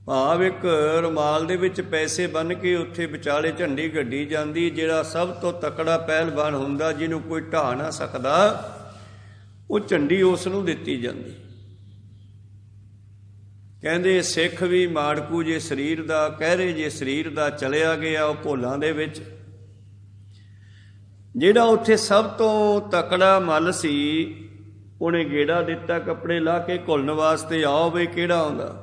ਭਾਵ ਇੱਕ ਰੁਮਾਲ ਦੇ ਵਿੱਚ ਪੈਸੇ ਬੰਨ੍ਹ ਕੇ ਉੱਥੇ ਵਿਚਾਲੇ ਝੰਡੀ ਗੱਡੀ ਜਾਂਦੀ। ਜਿਹੜਾ ਸਭ ਤੋਂ ਤਕੜਾ ਪਹਿਲਵਾਨ ਹੁੰਦਾ, ਜਿਹਨੂੰ ਕੋਈ ਢਾਹ ਨਾ ਸਕਦਾ, ਉਹ ਝੰਡੀ ਉਸ ਨੂੰ ਦਿੱਤੀ ਜਾਂਦੀ। ਕਹਿੰਦੇ ਸਿੱਖ ਵੀ ਮਾੜਕੂ ਜੇ ਸਰੀਰ ਦਾ, ਕਹਿਰੇ ਜੇ ਸਰੀਰ ਦਾ, ਚਲਿਆ ਗਿਆ ਉਹ ਭੋਲਾਂ ਦੇ ਵਿੱਚ। ਜਿਹੜਾ ਉੱਥੇ ਸਭ ਤੋਂ ਤਕੜਾ ਮੱਲ ਸੀ, ਉਹਨੇ ਗੇੜਾ ਦਿੱਤਾ ਕੱਪੜੇ ਲਾ ਕੇ ਘੁਲਣ ਵਾਸਤੇ, ਆਓ ਬਈ ਕਿਹੜਾ ਆਉਂਦਾ।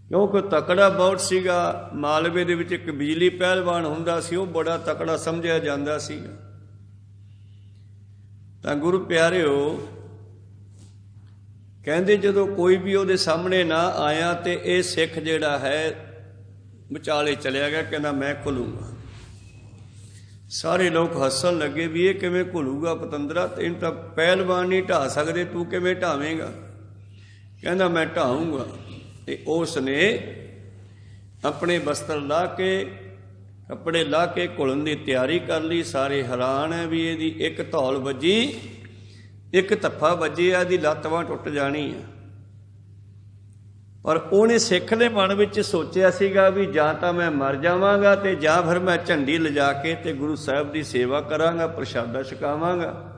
ਕਿਉਂਕਿ ਤਕੜਾ ਬਹੁਤ ਸੀਗਾ। ਮਾਲਵੇ ਦੇ ਵਿੱਚ ਇੱਕ ਬਿਜਲੀ ਪਹਿਲਵਾਨ ਹੁੰਦਾ ਸੀ, ਉਹ ਬੜਾ ਤਕੜਾ ਸਮਝਿਆ ਜਾਂਦਾ ਸੀਗਾ। ਤਾਂ ਗੁਰੂ ਪਿਆਰਿਓ, ਕਹਿੰਦੇ ਜਦੋਂ ਕੋਈ ਵੀ ਉਹਦੇ ਸਾਹਮਣੇ ਨਾ ਆਇਆ ਤੇ ਇਹ ਸਿੱਖ ਜਿਹੜਾ ਹੈ ਵਿਚਾਲੇ ਚਲਿਆ ਗਿਆ। ਕਹਿੰਦਾ ਮੈਂ ਘੁਲੂੰਗਾ। ਸਾਰੇ ਲੋਕ ਹੱਸਣ ਲੱਗੇ ਵੀ ਇਹ ਕਿਵੇਂ ਘੁਲੂਗਾ ਪਤੰਦਰਾ, ਤੈਨੂੰ ਤਾਂ ਪਹਿਲਵਾਨ ਨਹੀਂ ਢਾਹ ਸਕਦੇ, ਤੂੰ ਕਿਵੇਂ ਢਾਵੇਂਗਾ। ਕਹਿੰਦਾ ਮੈਂ ਢਾਊਂਗਾ। ਤੇ ਉਸ ਨੇ ਆਪਣੇ ਬਸਤਰ ਲਾ ਕੇ, ਕੱਪੜੇ ਲਾ ਕੇ ਘੁਲਣ ਦੀ ਤਿਆਰੀ ਕਰ ਲਈ। ਸਾਰੇ ਹੈਰਾਨ ਹੈ ਵੀ ਇਹਦੀ ਇੱਕ ਧੌਲ ਵੱਜੀ, ਇੱਕ ਧੱਫਾ ਵੱਜਿਆ, ਇਹਦੀ ਲੱਤ ਬਾਂਹ ਟੁੱਟ ਜਾਣੀ ਆ। ਪਰ ਉਹਨੇ ਸਿੱਖ ਦੇ ਮਨ ਵਿੱਚ ਸੋਚਿਆ ਸੀਗਾ ਵੀ ਜਾਂ ਤਾਂ ਮੈਂ ਮਰ ਜਾਵਾਂਗਾ ਤੇ ਜਾਂ ਫਿਰ ਮੈਂ ਝੰਡੀ ਲਿਜਾ ਕੇ ਤੇ ਗੁਰੂ ਸਾਹਿਬ ਦੀ ਸੇਵਾ ਕਰਾਂਗਾ, ਪ੍ਰਸ਼ਾਦਾ ਛਕਾਵਾਂਗਾ।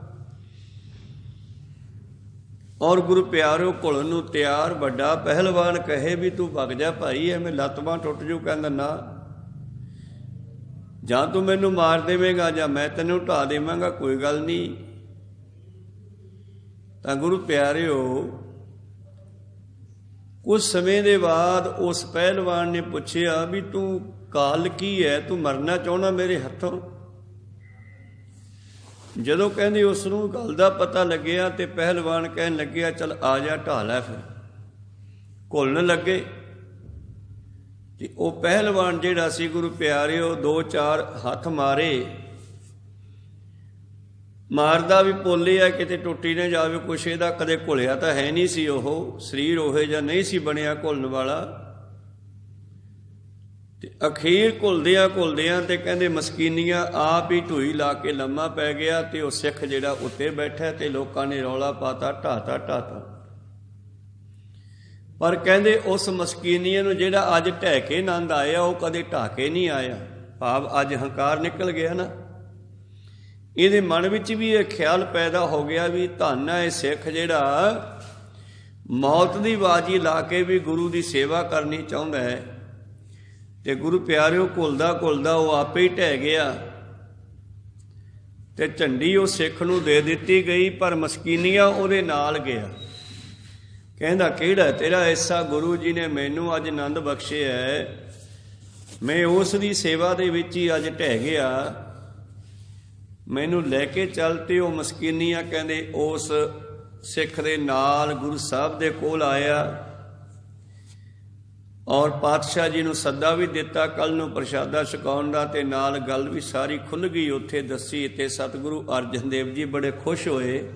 ਔਰ ਗੁਰੂ ਪਿਆਰਿਓ, ਘੁਲਣ ਨੂੰ ਤਿਆਰ। ਵੱਡਾ ਪਹਿਲਵਾਨ ਕਹੇ ਵੀ ਤੂੰ ਵਗ ਜਾ ਭਾਈ, ਐਵੇਂ ਲੱਤ ਬਾਂਹ ਟੁੱਟ ਜੂ। ਕਹਿੰਦਾ ਨਾ, ਜਾਂ ਤੂੰ ਮੈਨੂੰ ਮਾਰ ਦੇਵੇਂਗਾ ਜਾਂ ਮੈਂ ਤੈਨੂੰ ਢਾਹ ਦੇਵਾਂਗਾ, ਕੋਈ ਗੱਲ ਨਹੀਂ। ਤਾਂ ਗੁਰੂ ਪਿਆਰਿਓ, ਕੁਝ ਸਮੇਂ ਦੇ ਬਾਅਦ ਉਸ ਪਹਿਲਵਾਨ ਨੇ ਪੁੱਛਿਆ ਵੀ ਤੂੰ ਕਾਲ ਕੀ ਹੈ, ਤੂੰ ਮਰਨਾ ਚਾਹੁੰਦਾ ਮੇਰੇ ਹੱਥੋਂ। ਜਦੋਂ ਕਹਿੰਦੇ ਉਸ ਨੂੰ ਗੱਲ ਦਾ ਪਤਾ ਲੱਗਿਆ ਤੇ ਪਹਿਲਵਾਨ ਕਹਿਣ ਲੱਗਿਆ ਚੱਲ ਆ ਜਾ, ਢਾਹ ਲੈ। ਫਿਰ ਘੁਲਣ ਲੱਗੇ। ਤੇ ਉਹ ਪਹਿਲਵਾਨ ਜਿਹੜਾ ਸੀ ਗੁਰੂ ਪਿਆਰਿਓ, 2-4 ਹੱਥ ਮਾਰੇ, ਮਾਰਦਾ ਵੀ ਭੁੱਲ ਆ ਕਿਤੇ ਟੁੱਟੀ ਨਾ ਜਾਵੇ ਕੁਛ। ਇਹਦਾ ਕਦੇ ਘੁਲਿਆ ਤਾਂ ਹੈ ਨਹੀਂ ਸੀ, ਉਹ ਸਰੀਰ ਉਹੋ ਜਿਹਾ ਨਹੀਂ ਸੀ ਬਣਿਆ ਘੁਲਣ ਵਾਲਾ। ਤੇ ਅਖੀਰ ਘੁਲਦਿਆਂ ਤੇ ਕਹਿੰਦੇ ਮਸਕੀਨੀਆਂ ਆਪ ਹੀ ਢੂਈ ਲਾ ਕੇ ਲੰਮਾ ਪੈ ਗਿਆ। ਤੇ ਉਹ ਸਿੱਖ ਜਿਹੜਾ ਉੱਤੇ ਬੈਠਾ ਤੇ ਲੋਕਾਂ ਨੇ ਰੌਲਾ ਪਾਤਾ, ਢਾਤਾ। ਪਰ ਕਹਿੰਦੇ ਉਸ ਮਸਕੀਨੀਆਂ ਨੂੰ ਜਿਹੜਾ ਅੱਜ ਢਹਿ ਕੇ ਆਨੰਦ ਆਇਆ, ਉਹ ਕਦੇ ਢਾਹ ਕੇ ਨਹੀਂ ਆਇਆ। ਭਾਵ ਅੱਜ ਹੰਕਾਰ ਨਿਕਲ ਗਿਆ ਨਾ। ਇਹਦੇ ਮਨ ਵਿੱਚ ਵੀ ਇਹ ਖਿਆਲ ਪੈਦਾ ਹੋ ਗਿਆ ਵੀ ਧੰਨ ਹੈ ਇਹ ਸਿੱਖ ਜਿਹੜਾ ਮੌਤ ਦੀ ਬਾਜੀ ਲਾ ਕੇ ਵੀ ਗੁਰੂ ਦੀ ਸੇਵਾ ਕਰਨੀ ਚਾਹੁੰਦਾ ਹੈ। ਤੇ ਗੁਰੂ ਪਿਆਰਿਓ, ਘੁਲਦਾ ਉਹ ਆਪੇ ਹੀ ਢਹਿ ਗਿਆ ਤੇ ਝੰਡੀ ਉਹ ਸਿੱਖ ਨੂੰ ਦੇ ਦਿੱਤੀ ਗਈ। ਪਰ ਮਸਕੀਨੀਆਂ ਉਹਦੇ ਨਾਲ ਗਿਆ। ਕਹਿੰਦਾ ਕਿਹੜਾ ਤੇਰਾ ਐਸਾ ਗੁਰੂ ਜੀ ਨੇ ਮੈਨੂੰ ਅੱਜ ਆਨੰਦ ਬਖਸ਼ਿਆ ਹੈ, ਮੈਂ ਉਸ ਦੀ ਸੇਵਾ ਦੇ ਵਿੱਚ ਹੀ ਅੱਜ ਢਹਿ ਗਿਆ, ਮੈਨੂੰ ਲੈ ਕੇ ਚੱਲ। ਤੇ ਉਹ ਮਸਕੀਨੀਆਂ ਕਹਿੰਦੇ ਉਸ ਸਿੱਖ ਦੇ ਨਾਲ ਗੁਰੂ ਸਾਹਿਬ ਦੇ ਕੋਲ ਆਇਆ ਔਰ ਪਾਤਸ਼ਾਹ ਜੀ ਨੂੰ ਸੱਦਾ ਵੀ ਦਿੱਤਾ ਕੱਲ੍ਹ ਨੂੰ ਪ੍ਰਸ਼ਾਦਾ ਛਕਾਉਣ ਦਾ। ਤੇ ਨਾਲ ਗੱਲ ਵੀ ਸਾਰੀ ਖੁੱਲ੍ਹ ਗਈ ਉੱਥੇ ਦੱਸੀ। ਤੇ ਸਤਿਗੁਰੂ ਅਰਜਨ ਦੇਵ ਜੀ ਬੜੇ ਖੁਸ਼ ਹੋਏ।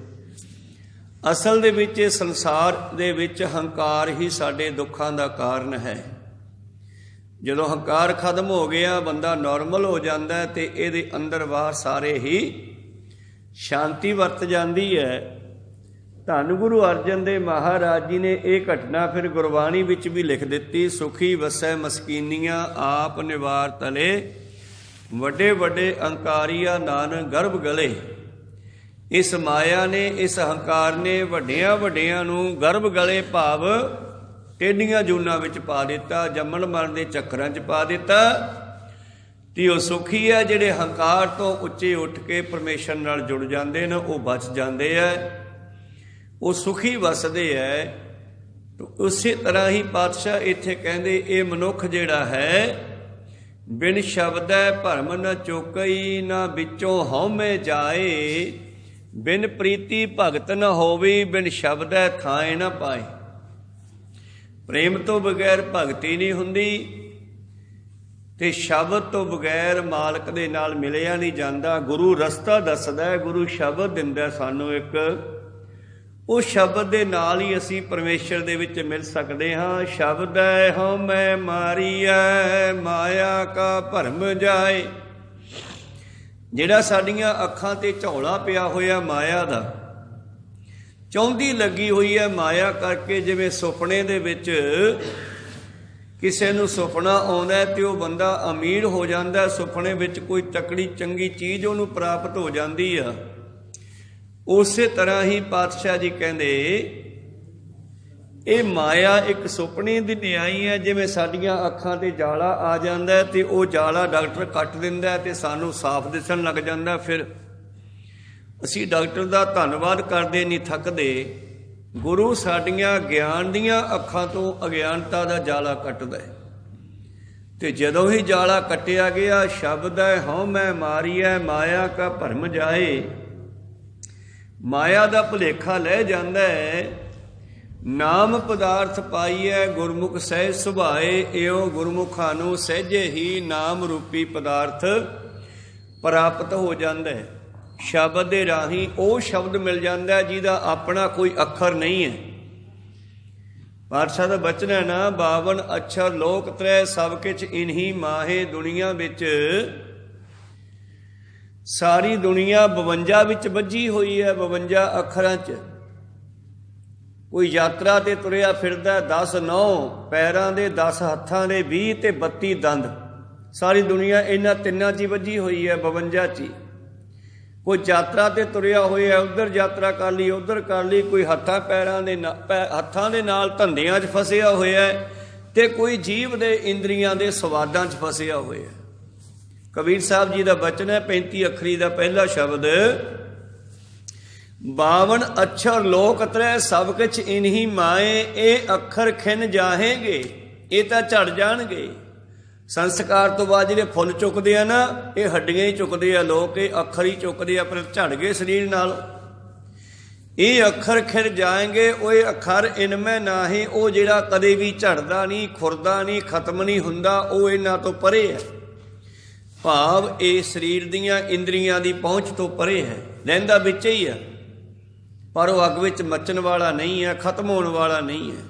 ਅਸਲ ਦੇ ਵਿੱਚ ਇਹ ਸੰਸਾਰ ਦੇ ਵਿੱਚ ਹੰਕਾਰ ਹੀ ਸਾਡੇ ਦੁੱਖਾਂ ਦਾ ਕਾਰਨ ਹੈ। ਜਦੋਂ ਹੰਕਾਰ ਖਤਮ ਹੋ ਗਿਆ, ਬੰਦਾ ਨਾਰਮਲ ਹੋ ਜਾਂਦਾ ਤੇ ਇਹਦੇ ਅੰਦਰ ਬਾਹਰ ਸਾਰੇ ਹੀ ਸ਼ਾਂਤੀ ਵਰਤ ਜਾਂਦੀ ਹੈ। ਧੰਨ ਗੁਰੂ ਅਰਜਨ ਦੇਵ ਮਹਾਰਾਜ ਜੀ ਨੇ ਇਹ ਘਟਨਾ ਫਿਰ ਗੁਰਬਾਣੀ ਵਿੱਚ ਵੀ ਲਿਖ ਦਿੱਤੀ। ਸੁਖੀ ਵਸੈ ਮਸਕੀਨੀਆਂ ਆਪ ਨਿਵਾਰ ਤਲੇ, ਵੱਡੇ ਵੱਡੇ ਅੰਕਾਰੀਆ ਨਾਨਕ ਗਰਭ ਗਲੇ। ਇਸ ਮਾਇਆ ਨੇ, ਇਸ ਹੰਕਾਰ ਨੇ ਵੱਡਿਆਂ ਨੂੰ ਗਰਭ ਗਲੇ ਭਾਵ ਟੇਢੀਆਂ ਜੂਨਾਂ ਵਿੱਚ ਪਾ ਦਿੱਤਾ, ਜੰਮਣ ਮਰਨ ਦੇ ਚੱਕਰਾਂ 'ਚ ਪਾ ਦਿੱਤਾ। ਤੇ ਉਹ ਸੁਖੀ ਹੈ ਜਿਹੜੇ ਹੰਕਾਰ ਤੋਂ ਉੱਚੇ ਉੱਠ ਕੇ ਪਰਮੇਸ਼ਰ ਨਾਲ ਜੁੜ ਜਾਂਦੇ ਨੇ, ਉਹ ਬਚ ਜਾਂਦੇ ਹੈ, ਉਹ ਸੁਖੀ ਵਸਦੇ ਹੈ। ਉਸੇ ਤਰ੍ਹਾਂ ਹੀ ਪਾਤਸ਼ਾਹ ਇੱਥੇ ਕਹਿੰਦੇ ਇਹ ਮਨੁੱਖ ਜਿਹੜਾ ਹੈ, ਬਿਨ ਸ਼ਬਦੈ ਭਰਮ ਨ ਚੋਕਈ, ਨਾ ਵਿੱਚੋਂ ਹਉਮੈ ਜਾਏ, ਬਿਨ ਪ੍ਰੀਤੀ ਭਗਤ ਨ ਹੋਵੇ, ਬਿਨ ਸ਼ਬਦੈ ਥਾਏ ਨਾ ਪਾਏ। ਪ੍ਰੇਮ ਤੋਂ ਬਗੈਰ ਭਗਤੀ ਨਹੀਂ ਹੁੰਦੀ ਤੇ ਸ਼ਬਦ ਤੋਂ ਬਗੈਰ ਮਾਲਕ ਦੇ ਨਾਲ ਮਿਲਿਆ ਨਹੀਂ ਜਾਂਦਾ। ਗੁਰੂ ਰਸਤਾ ਦੱਸਦਾ ਹੈ, ਗੁਰੂ ਸ਼ਬਦ ਦਿੰਦਾ ਸਾਨੂੰ ਇੱਕ, ਉਹ ਸ਼ਬਦ ਦੇ ਨਾਲ ਹੀ ਅਸੀਂ ਪਰਮੇਸ਼ਰ ਦੇ ਵਿੱਚ ਮਿਲ ਸਕਦੇ ਹਾਂ। ਸ਼ਬਦ ਹੈ ਹਉਮੈ ਮਾਰੀਐ, ਮਾਇਆ ਕਾ ਭਰਮ ਜਾਏ। ਜਿਹੜਾ ਸਾਡੀਆਂ ਅੱਖਾਂ ਤੇ ਝੌਲਾ ਪਿਆ ਹੋਇਆ ਮਾਇਆ ਦਾ, ਚੌਂਦੀ ਲੱਗੀ ਹੋਈ ਹੈ ਮਾਇਆ ਕਰਕੇ। ਜਿਵੇਂ ਸੁਪਨੇ ਦੇ ਵਿੱਚ ਕਿਸੇ ਨੂੰ ਸੁਪਨਾ ਆਉਂਦਾ ਤੇ ਉਹ ਬੰਦਾ ਅਮੀਰ ਹੋ ਜਾਂਦਾ, ਸੁਪਨੇ ਵਿੱਚ ਕੋਈ ਤਕੜੀ ਚੰਗੀ ਚੀਜ਼ ਉਹਨੂੰ ਪ੍ਰਾਪਤ ਹੋ ਜਾਂਦੀ ਆ। ਉਸੇ ਤਰ੍ਹਾਂ ਹੀ ਪਾਤਸ਼ਾਹ ਜੀ ਕਹਿੰਦੇ ਇਹ ਮਾਇਆ ਇੱਕ ਸੁਪਨੇ ਦੀ ਨਿਆਈ ਹੈ। ਜਿਵੇਂ ਸਾਡੀਆਂ ਅੱਖਾਂ ਤੇ ਜਾਲਾ ਆ ਜਾਂਦਾ ਤੇ ਉਹ ਜਾਲਾ ਡਾਕਟਰ ਕੱਟ ਦਿੰਦਾ ਤੇ ਸਾਨੂੰ ਸਾਫ਼ ਦਿਸਣ ਲੱਗ ਜਾਂਦਾ, ਫਿਰ ਅਸੀਂ ਡਾਕਟਰ ਦਾ ਧੰਨਵਾਦ ਕਰਦੇ ਨਹੀਂ ਥੱਕਦੇ। ਗੁਰੂ ਸਾਡੀਆਂ ਗਿਆਨ ਦੀਆਂ ਅੱਖਾਂ ਤੋਂ ਅਗਿਆਨਤਾ ਦਾ ਜਾਲਾ ਕੱਟਦਾ ਹੈ। ਤੇ ਜਦੋਂ ਹੀ ਜਾਲਾ ਕੱਟਿਆ ਗਿਆ, ਸ਼ਬਦ ਹੈ ਹਉ ਮੈਂ ਮਾਰੀਐ ਮਾਇਆ ਕਾ ਭਰਮ ਜਾਏ, ਮਾਇਆ ਦਾ ਭੁਲੇਖਾ ਲੈ ਜਾਂਦਾ ਹੈ। ਨਾਮ ਪਦਾਰਥ ਪਾਈਐ ਗੁਰਮੁਖ ਸਹਿਜ ਸੁਭਾਏ, ਇਉ ਗੁਰਮੁਖਾਂ ਨੂੰ ਸਹਿਜੇ ਹੀ ਨਾਮ ਰੂਪੀ ਪਦਾਰਥ ਪ੍ਰਾਪਤ ਹੋ ਜਾਂਦਾ ਹੈ। ਸ਼ਬਦ ਦੇ ਰਾਹੀਂ ਉਹ ਸ਼ਬਦ ਮਿਲ ਜਾਂਦਾ ਜਿਹਦਾ ਆਪਣਾ ਕੋਈ ਅੱਖਰ ਨਹੀਂ ਹੈ। ਪਾਤਸ਼ਾਹ ਦਾ ਬਚਨ ਹੈ ਨਾ, 52 ਅੱਖਰ ਲੋਕ ਤ੍ਰੈ ਸਭ ਕਿਛ ਇਨਹੀ ਮਾਹੇ। ਦੁਨੀਆ ਵਿੱਚ ਸਾਰੀ ਦੁਨੀਆ 52 ਵਿੱਚ ਵੱਜੀ ਹੋਈ ਹੈ, 52 ਅੱਖਰਾਂ 'ਚ। ਕੋਈ ਯਾਤਰਾ ਤੇ ਤੁਰਿਆ ਫਿਰਦਾ, 10 9 ਪੈਰਾਂ ਦੇ, 10 ਹੱਥਾਂ ਦੇ, 20 ਤੇ 32 ਦੰਦ। ਸਾਰੀ ਦੁਨੀਆ ਇਹਨਾਂ ਤਿੰਨਾਂ 'ਚ ਹੀ ਵੱਜੀ ਹੋਈ ਹੈ, 52 'ਚ ਹੀ। ਕੋਈ ਯਾਤਰਾ ਤੇ ਤੁਰਿਆ ਹੋਇਆ, ਉੱਧਰ ਯਾਤਰਾ ਕਰ ਲਈ, ਉੱਧਰ ਕਰ ਲਈ। ਕੋਈ ਹੱਥਾਂ ਦੇ ਨਾਲ ਧੰਦਿਆਂ 'ਚ ਫਸਿਆ ਹੋਇਆ ਤੇ ਕੋਈ ਜੀਵ ਦੇ ਇੰਦਰੀਆਂ ਦੇ ਸਵਾਦਾਂ 'ਚ ਫਸਿਆ ਹੋਇਆ। ਕਬੀਰ ਸਾਹਿਬ ਜੀ ਦਾ ਬਚਨ ਹੈ 35 ਅੱਖਰੀ ਦਾ ਪਹਿਲਾ ਸ਼ਬਦ, 52 ਅੱਖਰ ਲੋਕ ਤ੍ਰੈ ਸਭ ਕੁਛ ਇਨਹੀ ਮਾਏ। ਇਹ ਅੱਖਰ ਖਿੰਨ ਜਾਹੇਗੇ, ਇਹ ਤਾਂ ਝੜ ਜਾਣਗੇ। ਸੰਸਕਾਰ ਤੋਂ ਬਾਅਦ ਜਿਹੜੇ ਫੁੱਲ ਚੁੱਕਦੇ ਆ ਨਾ, ਇਹ ਹੱਡੀਆਂ ਹੀ ਚੁੱਕਦੇ ਆ ਲੋਕ, ਇਹ ਅੱਖਰ ਹੀ ਚੁੱਕਦੇ ਆ, ਪਰ ਝੜ ਗਏ ਸਰੀਰ ਨਾਲ। ਇਹ ਅੱਖਰ ਖਿਰ ਜਾਏਂਗੇ, ਉਹ ਅੱਖਰ ਇਨਮੈ ਨਾਹੀ, ਉਹ ਜਿਹੜਾ ਕਦੇ ਵੀ ਝੜਦਾ ਨਹੀਂ, ਖੁਰਦਾ ਨਹੀਂ, ਖਤਮ ਨਹੀਂ ਹੁੰਦਾ, ਉਹ ਇਹਨਾਂ ਤੋਂ ਪਰੇ ਹੈ। ਭਾਵ ਇਹ ਸਰੀਰ ਦੀਆਂ ਇੰਦਰੀਆਂ ਦੀ ਪਹੁੰਚ ਤੋਂ ਪਰੇ ਹੈ, ਰਹਿੰਦਾ ਵਿੱਚ ਹੀ ਹੈ, ਪਰ ਉਹ ਅੱਗ ਵਿੱਚ ਮੱਚਣ ਵਾਲਾ ਨਹੀਂ ਹੈ, ਖਤਮ ਹੋਣ ਵਾਲਾ ਨਹੀਂ ਹੈ।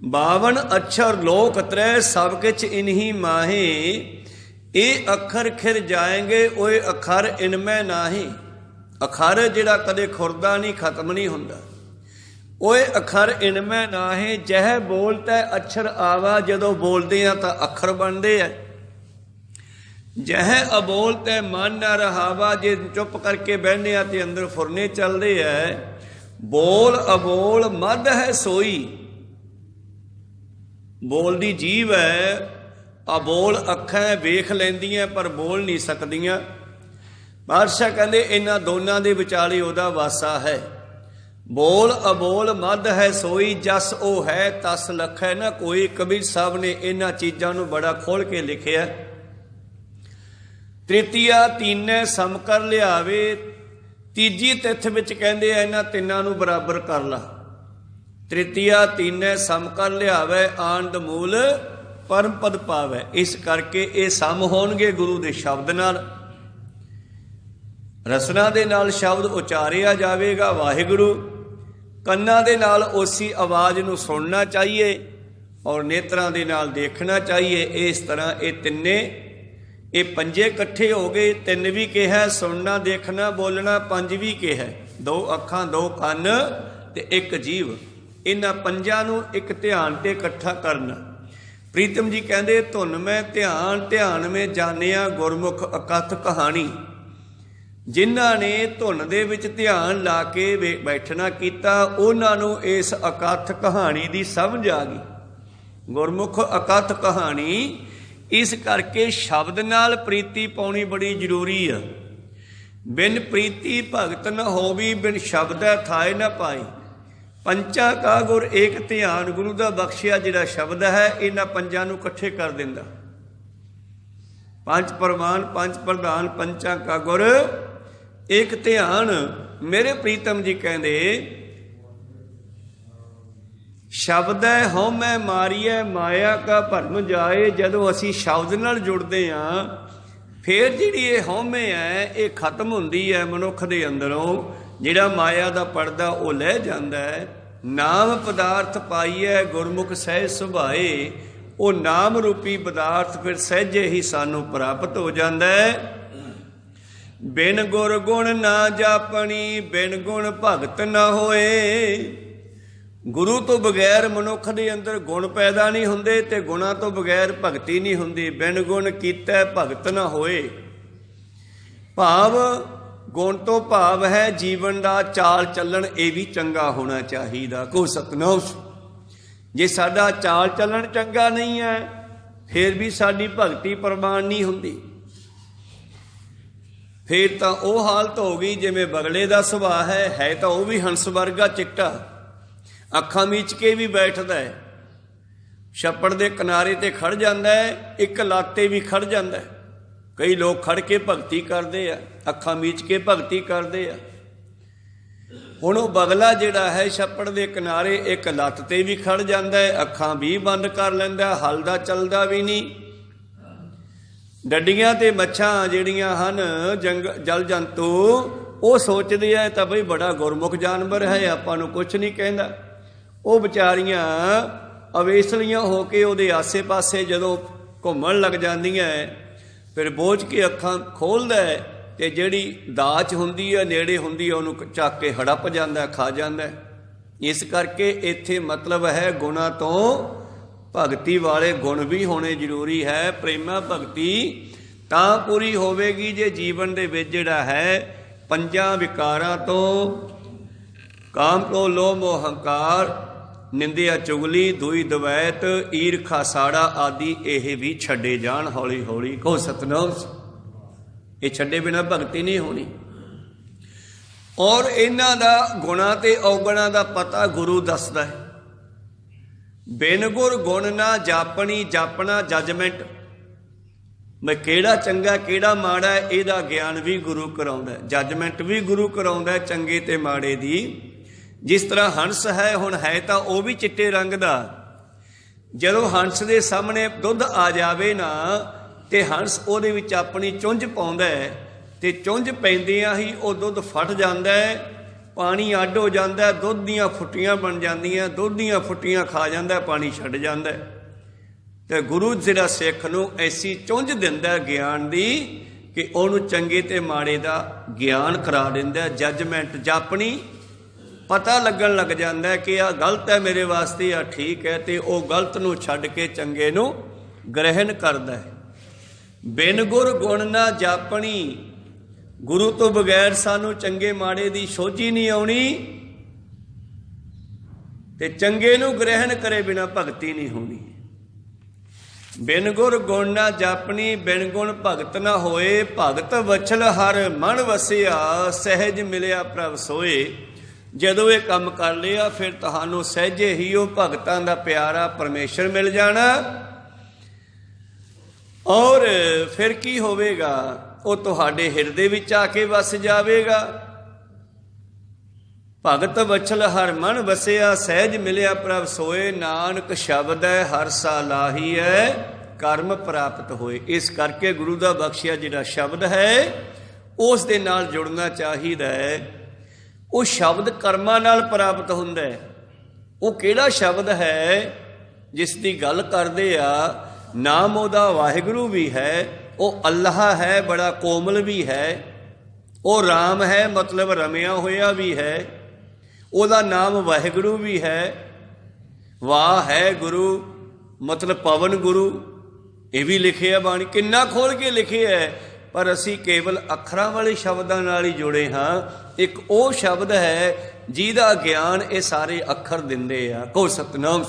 52 ਅੱਖਰ ਲੋਕ ਤ੍ਰੈ ਸਭ ਕਿਛ ਇਨਹੀ ਮਾਹੇ। ਇਹ ਅੱਖਰ ਖਿਰ ਜਾਏਂਗੇ, ਓਏ ਅੱਖਰ ਇਨਮੈ ਨਾਹੀ। ਅੱਖਰ ਜਿਹੜਾ ਕਦੇ ਖੁਰਦਾ ਨਹੀਂ, ਖਤਮ ਨਹੀਂ ਹੁੰਦਾ। ਓਏ ਅੱਖਰ ਇਨਮੈ ਨਾਹੀ, ਜਹ ਬੋਲਤੈ ਅੱਖਰ ਆਵਾ। ਜਦੋਂ ਬੋਲਦੇ ਆ ਤਾਂ ਅੱਖਰ ਬਣਦੇ ਆ। ਜਹ ਅਬੋਲ ਤੈ ਮਨ ਨਾ ਰਹਾਵਾ, ਜੇ ਚੁੱਪ ਕਰਕੇ ਬਹਿੰਦੇ ਆ ਤੇ ਅੰਦਰ ਫੁਰਨੇ ਚੱਲਦੇ ਐ। ਬੋਲ ਅਬੋਲ ਮਦ ਹੈ ਸੋਈ, ਬੋਲਦੀ ਜੀਵ ਹੈ, ਅਬੋਲ ਅੱਖਾਂ ਵੇਖ ਲੈਂਦੀਆਂ ਪਰ ਬੋਲ ਨਹੀਂ ਸਕਦੀਆਂ। ਬਾਦਸ਼ਾਹ ਕਹਿੰਦੇ ਇਹਨਾਂ ਦੋਨਾਂ ਦੇ ਵਿਚਾਲੇ ਉਹਦਾ ਵਾਸਾ ਹੈ। ਬੋਲ ਅਬੋਲ ਮਦ ਹੈ ਸੋਈ, ਜਸ ਉਹ ਹੈ ਤਸ ਲਖੈ ਨਾ ਕੋਈ। ਕਬੀਰ ਸਾਹਿਬ ਨੇ ਇਹਨਾਂ ਚੀਜ਼ਾਂ ਨੂੰ ਬੜਾ ਖੋਲ ਕੇ ਲਿਖਿਆ। ਤ੍ਰਿਤੀਆ ਤੀਨੈ ਸਮ ਕਰ ਲਿਆਵੇ, ਤੀਜੀ ਤਿੱਥ ਵਿੱਚ ਕਹਿੰਦੇ ਆ ਇਹਨਾਂ ਤਿੰਨਾਂ ਨੂੰ ਬਰਾਬਰ ਕਰ ਲਾ। ਤ੍ਰਿਤੀਆ ਤੀਨੈ ਸਮ ਕਰ ਲਿਆਵੇ, ਆਨੰਦ ਮੂਲ ਪਰਮ ਪਦ ਪਾਵੇ। ਇਸ ਕਰਕੇ ਇਹ ਸਮ ਹੋਣਗੇ ਗੁਰੂ ਦੇ ਸ਼ਬਦ ਨਾਲ, ਰਸਨਾ ਦੇ ਨਾਲ ਸ਼ਬਦ ਉਚਾਰਿਆ ਜਾਵੇਗਾ ਵਾਹਿਗੁਰੂ। ਕੰਨਾਂ ਦੇ ਨਾਲ ਉਸੀ ਆਵਾਜ਼ ਨੂੰ ਸੁਣਨਾ ਚਾਹੀਏ ਔਰ ਨੇਤਰਾਂ ਦੇ ਨਾਲ ਦੇਖਣਾ ਚਾਹੀਏ। ਇਸ ਤਰ੍ਹਾਂ ਇਹ ਤਿੰਨੇ, ਇਹ ਪੰਜੇ ਇਕੱਠੇ ਹੋ ਗਏ। ਤਿੰਨ ਵੀ ਕਿਹਾ, ਸੁਣਨਾ, ਦੇਖਣਾ, ਬੋਲਣਾ। ਪੰਜ ਵੀ ਕਿਹਾ, 2 ਅੱਖਾਂ 2 ਕੰਨ ਤੇ 1 ਜੀਵ। ਇਹਨਾਂ ਪੰਜਾਂ ਨੂੰ ਇੱਕ ਧਿਆਨ ਤੇ ਇਕੱਠਾ ਕਰਨਾ। ਪ੍ਰੀਤਮ ਜੀ ਕਹਿੰਦੇ ਧੁਨ ਮੈਂ ਧਿਆਨ, ਧਿਆਨ ਮੈਂ ਜਾਣਿਆ ਗੁਰਮੁਖ ਅਕਥ ਕਹਾਣੀ। ਜਿਨ੍ਹਾਂ ਨੇ ਧੁਨ ਦੇ ਵਿੱਚ ਧਿਆਨ ਲਾ ਕੇ ਬੈਠਣਾ ਕੀਤਾ, ਉਹਨਾਂ ਨੂੰ ਇਸ ਅਕਥ ਕਹਾਣੀ ਦੀ ਸਮਝ ਆ ਗਈ। ਗੁਰਮੁਖ ਅਕਥ ਕਹਾਣੀ। ਇਸ ਕਰਕੇ ਸ਼ਬਦ ਨਾਲ ਪ੍ਰੀਤੀ ਪਾਉਣੀ ਬੜੀ ਜ਼ਰੂਰੀ ਆ। ਬਿਨ ਪ੍ਰੀਤੀ ਭਗਤ ਨ ਹੋਵੀ, ਬਿਨ ਸ਼ਬਦੈ ਥਾਏ ਨ ਪਾਈ। ਪੰਚਾਂ ਕਾ ਗੁਰ ਏਕ ਧਿਆਨ, ਗੁਰੂ ਦਾ ਬਖਸ਼ਿਆ ਜਿਹੜਾ ਸ਼ਬਦ ਹੈ ਇਹਨਾਂ ਪੰਜਾਂ ਨੂੰ ਇਕੱਠੇ ਕਰ ਦਿੰਦਾ। ਪੰਜ ਪ੍ਰਮਾਨ, ਪੰਜ ਪ੍ਰਧਾਨ, ਪੰਚਾਂ ਕਾ ਗੁਰ ਏਕ ਧਿਆਨ। ਮੇਰੇ ਪ੍ਰੀਤਮ ਜੀ ਕਹਿੰਦੇ ਸ਼ਬਦ ਹੈ ਹਉ ਮੈਂ ਮਾਰੀਐ ਮਾਇਆ ਕਾ ਭਰਮ ਜਾਏ। ਜਦੋਂ ਅਸੀਂ ਸ਼ਬਦ ਨਾਲ ਜੁੜਦੇ ਹਾਂ, ਫਿਰ ਜਿਹੜੀ ਇਹ ਹਉਮੈ ਹੈ ਇਹ ਖਤਮ ਹੁੰਦੀ ਹੈ ਮਨੁੱਖ ਦੇ ਅੰਦਰੋਂ। ਜਿਹੜਾ ਮਾਇਆ ਦਾ ਪਰਦਾ ਉਹ ਲਹਿ ਜਾਂਦਾ ਹੈ। ਨਾਮ ਪਦਾਰਥ ਪਾਈਐ ਗੁਰਮੁਖ ਸਹਿਜ ਸੁਭਾਏ। ਉਹ ਨਾਮ ਰੂਪੀ ਪਦਾਰਥ ਫਿਰ ਸਹਿਜੇ ਹੀ ਸਾਨੂੰ ਪ੍ਰਾਪਤ ਹੋ ਜਾਂਦਾ ਹੈ। ਬਿਨ ਗੁਰ ਗੁਣ ਨਾ ਜਾਪਣੀ, ਬਿਨ ਗੁਣ ਭਗਤ ਨਾ ਹੋਏ। ਗੁਰੂ ਤੋਂ ਬਗੈਰ ਮਨੁੱਖ ਦੇ ਅੰਦਰ ਗੁਣ ਪੈਦਾ ਨਹੀਂ ਹੁੰਦੇ ਤੇ ਗੁਣਾਂ ਤੋਂ ਬਗੈਰ ਭਗਤੀ ਨਹੀਂ ਹੁੰਦੀ। ਬਿਨ ਗੁਣ ਕੀਤੈ ਭਗਤ ਨਾ ਹੋਏ। ਭਾਵ ਗੁਣ ਤੋਂ ਭਾਵ ਹੈ ਜੀਵਨ ਦਾ ਚਾਲ ਚੱਲਣ ਇਹ ਵੀ ਚੰਗਾ ਹੋਣਾ ਚਾਹੀਦਾ। ਕੋ ਸਤਿਨਾਮ। ਜੇ ਸਾਡਾ ਚਾਲ ਚੱਲਣ ਚੰਗਾ ਨਹੀਂ ਹੈ ਫਿਰ ਵੀ ਸਾਡੀ ਭਗਤੀ ਪ੍ਰਵਾਨ ਨਹੀਂ ਹੁੰਦੀ। ਫਿਰ ਤਾਂ ਉਹ ਹਾਲਤ ਹੋ ਗਈ ਜਿਵੇਂ ਬਗਲੇ ਦਾ ਸੁਭਾਅ ਹੈ ਤਾਂ ਉਹ ਵੀ ਹੰਸ ਵਰਗਾ ਚਿੱਟਾ, ਅੱਖਾਂ ਮੀਚ ਕੇ ਵੀ ਬੈਠਦਾ ਹੈ, ਛੱਪੜ ਦੇ ਕਿਨਾਰੇ ਤੇ ਖੜ ਜਾਂਦਾ ਹੈ, ਇੱਕ ਲਾਤੇ ਵੀ ਖੜ ਜਾਂਦਾ ਹੈ। ਕਈ ਲੋਕ ਖੜ ਕੇ ਭਗਤੀ ਕਰਦੇ ਆ, ਅੱਖਾਂ ਮੀਚ ਕੇ ਭਗਤੀ ਕਰਦੇ ਆ। ਹੁਣ ਉਹ ਬਗਲਾ ਜਿਹੜਾ ਹੈ ਛੱਪੜ ਦੇ ਕਿਨਾਰੇ ਇੱਕ ਲੱਤ ਤੇ ਵੀ ਖੜ ਜਾਂਦਾ ਹੈ, ਅੱਖਾਂ ਵੀ ਬੰਦ ਕਰ ਲੈਂਦਾ, ਹਲਦਾ ਚੱਲਦਾ ਵੀ ਨਹੀਂ। ਡੱਡੀਆਂ ਤੇ ਮੱਛਾਂ ਜਿਹੜੀਆਂ ਹਨ ਜਲ ਜੰਤੂ ਉਹ ਸੋਚਦੇ ਆ ਤਾਂ ਬਈ ਬੜਾ ਗੁਰਮੁਖ ਜਾਨਵਰ ਹੈ, ਆਪਾਂ ਨੂੰ ਕੁਛ ਨਹੀਂ ਕਹਿੰਦਾ। ਉਹ ਵਿਚਾਰੀਆਂ ਅਵੇਸਲੀਆਂ ਹੋ ਕੇ ਉਹਦੇ ਆਸੇ ਪਾਸੇ ਜਦੋਂ ਘੁੰਮਣ ਲੱਗ ਜਾਂਦੀਆਂ ਫਿਰ ਬੋਝ ਕੇ ਅੱਖਾਂ ਖੋਲ੍ਹਦਾ ਤੇ ਜਿਹੜੀ ਦਾਚ ਹੁੰਦੀ ਹੈ ਨੇੜੇ ਹੁੰਦੀ ਹੈ ਉਹਨੂੰ ਚੱਕ ਕੇ ਹੜੱਪ ਜਾਂਦਾ, ਖਾ ਜਾਂਦਾ। ਇਸ ਕਰਕੇ ਇੱਥੇ ਮਤਲਬ ਹੈ ਗੁਣਾਂ ਤੋਂ ਭਗਤੀ ਵਾਲੇ ਗੁਣ ਵੀ ਹੋਣੇ ਜ਼ਰੂਰੀ ਹੈ। ਪ੍ਰੇਮਾ ਭਗਤੀ ਤਾਂ ਪੂਰੀ ਹੋਵੇਗੀ ਜੇ ਜੀਵਨ ਦੇ ਵਿੱਚ ਜਿਹੜਾ ਹੈ ਪੰਜਾਂ ਵਿਕਾਰਾਂ ਤੋਂ ਕਾਮ, ਕ੍ਰੋਧ, ਲੋਭ, ਮੋਹ, ਹੰਕਾਰ, ਨਿੰਦਿਆ, ਚੁਗਲੀ, ਦੂਈ, ਦਵੈਤ, ਈਰਖਾ, ਸਾੜਾ ਆਦਿ ਇਹ ਵੀ ਛੱਡੇ ਜਾਣ ਹੌਲੀ ਹੌਲੀ। ਕਹੋ ਸਤਿਨਾਮ। ਇਹ ਛੱਡੇ ਬਿਨਾਂ ਭਗਤੀ ਨਹੀਂ ਹੋਣੀ। ਔਰ ਇਹਨਾਂ ਦਾ ਗੁਣਾਂ ਤੇ ਔਗਣਾਂ ਦਾ ਪਤਾ ਗੁਰੂ ਦੱਸਦਾ ਹੈ। ਬਿਨ ਗੁਰ ਗੁਣ ਨਾ ਜਾਪਣੀ, ਜਾਪਣਾ ਜਜਮੈਂਟ, ਮੈਂ ਕਿਹੜਾ ਚੰਗਾ ਕਿਹੜਾ ਮਾੜਾ ਇਹਦਾ ਗਿਆਨ ਵੀ ਗੁਰੂ ਕਰਾਉਂਦਾ, ਜਜਮੈਂਟ ਵੀ ਗੁਰੂ ਕਰਾਉਂਦਾ ਚੰਗੇ ਤੇ ਮਾੜੇ ਦੀ। ਜਿਸ ਤਰ੍ਹਾਂ ਹੰਸ ਹੈ, ਹੁਣ ਹੈ ਤਾਂ ਉਹ ਵੀ ਚਿੱਟੇ ਰੰਗ ਦਾ। ਜਦੋਂ ਹੰਸ ਦੇ ਸਾਹਮਣੇ ਦੁੱਧ ਆ ਜਾਵੇ ਨਾ ਤੇ ਹੰਸ ਉਹਦੇ ਵਿੱਚ ਆਪਣੀ ਚੁੰਝ ਪਾਉਂਦਾ ਤੇ ਚੁੰਝ ਪੈਂਦਿਆਂ ਹੀ ਉਹ ਦੁੱਧ ਫਟ ਜਾਂਦਾ, ਪਾਣੀ ਅੱਡ ਹੋ ਜਾਂਦਾ, ਦੁੱਧ ਦੀਆਂ ਫੁੱਟੀਆਂ ਬਣ ਜਾਂਦੀਆਂ, ਦੁੱਧ ਦੀਆਂ ਫੁੱਟੀਆਂ ਖਾ ਜਾਂਦਾ, ਪਾਣੀ ਛੱਡ ਜਾਂਦਾ। ਤੇ ਗੁਰੂ ਜਿਹੜਾ ਸਿੱਖ ਨੂੰ ਐਸੀ ਚੁੰਝ ਦਿੰਦਾ ਗਿਆਨ ਦੀ ਕਿ ਉਹਨੂੰ ਚੰਗੇ ਤੇ ਮਾੜੇ ਦਾ ਗਿਆਨ ਕਰਾ ਦਿੰਦਾ। ਜੱਜਮੈਂਟ ਜਾਪਣੀ, ਪਤਾ ਲੱਗਣ ਲੱਗ ਜਾਂਦਾ ਕਿ ਆਹ ਗਲਤ ਹੈ ਮੇਰੇ ਵਾਸਤੇ, ਆਹ ਠੀਕ ਹੈ, ਤੇ ਉਹ ਗਲਤ ਨੂੰ ਛੱਡ ਕੇ ਚੰਗੇ ਨੂੰ ਗ੍ਰਹਿਣ ਕਰਦਾ ਹੈ। ਬਿਨ ਗੁਰ ਗੁਣ ਨਾ ਜਾਪਣੀ, ਗੁਰੂ ਤੋਂ ਬਗੈਰ ਸਾਨੂੰ ਚੰਗੇ ਮਾੜੇ ਦੀ ਸੋਝੀ ਨਹੀਂ ਆਉਣੀ ਤੇ ਚੰਗੇ ਨੂੰ ਗ੍ਰਹਿਣ ਕਰੇ ਬਿਨਾਂ ਭਗਤੀ ਨਹੀਂ ਹੋਣੀ। ਬਿਨ ਗੁਰ ਗੁਣ ਨਾ ਜਾਪਣੀ, ਬਿਨ ਗੁਣ ਭਗਤ ਨਾ ਹੋਏ। ਭਗਤ ਵਛਲ ਹਰ ਮਨ ਵਸਿਆ, ਸਹਿਜ ਮਿਲਿਆ ਪ੍ਰਭ ਸੋਏ। ਜਦੋਂ ਇਹ ਕੰਮ ਕਰ ਲਿਆ ਫਿਰ ਤੁਹਾਨੂੰ ਸਹਿਜੇ ਹੀ ਉਹ ਭਗਤਾਂ ਦਾ ਪਿਆਰਾ ਪਰਮੇਸ਼ਰ ਮਿਲ ਜਾਣਾ। ਔਰ ਫਿਰ ਕੀ ਹੋਵੇਗਾ, ਉਹ ਤੁਹਾਡੇ ਹਿਰਦੇ ਵਿੱਚ ਆ ਕੇ ਵਸ ਜਾਵੇਗਾ। ਭਗਤ ਵਛਲ ਹਰ ਮਨ ਵਸਿਆ, ਸਹਿਜ ਮਿਲਿਆ ਪ੍ਰਭ ਸੋਏ। ਨਾਨਕ ਸ਼ਬਦ ਹੈ ਹਰ ਸਾ ਲਾਹੀ ਹੈ, ਕਰਮ ਪ੍ਰਾਪਤ ਹੋਏ। ਇਸ ਕਰਕੇ ਗੁਰੂ ਦਾ ਬਖਸ਼ਿਆ ਜਿਹੜਾ ਸ਼ਬਦ ਹੈ ਉਸ ਦੇ ਨਾਲ ਜੁੜਨਾ ਚਾਹੀਦਾ ਹੈ। ਉਹ ਸ਼ਬਦ ਕਰਮਾਂ ਨਾਲ ਪ੍ਰਾਪਤ ਹੁੰਦਾ ਹੈ। ਉਹ ਕਿਹੜਾ ਸ਼ਬਦ ਹੈ ਜਿਸ ਦੀ ਗੱਲ ਕਰਦੇ ਆ? ਨਾਮ ਉਹਦਾ ਵਾਹਿਗੁਰੂ ਵੀ ਹੈ, ਉਹ ਅੱਲਾਹ ਹੈ, ਬੜਾ ਕੋਮਲ ਵੀ ਹੈ। ਉਹ ਰਾਮ ਹੈ, ਮਤਲਬ ਰਮਿਆ ਹੋਇਆ ਵੀ ਹੈ। ਉਹਦਾ ਨਾਮ ਵਾਹਿਗੁਰੂ ਵੀ ਹੈ। ਵਾਹ ਹੈ ਗੁਰੂ, ਮਤਲਬ ਪਵਨ ਗੁਰੂ, ਇਹ ਵੀ ਲਿਖਿਆ ਬਾਣੀ। ਕਿੰਨਾ ਖੋਲ ਕੇ ਲਿਖਿਆ ਹੈ, ਪਰ ਅਸੀਂ ਕੇਵਲ ਅੱਖਰਾਂ ਵਾਲੇ ਸ਼ਬਦਾਂ ਨਾਲ ਹੀ ਜੁੜੇ ਹਾਂ। ਇੱਕ ਉਹ ਸ਼ਬਦ ਹੈ ਜਿਹਦਾ ਗਿਆਨ ਇਹ ਸਾਰੇ ਅੱਖਰ ਦਿੰਦੇ ਆ। ਕਹੋ ਸਤਿਨਾਮ।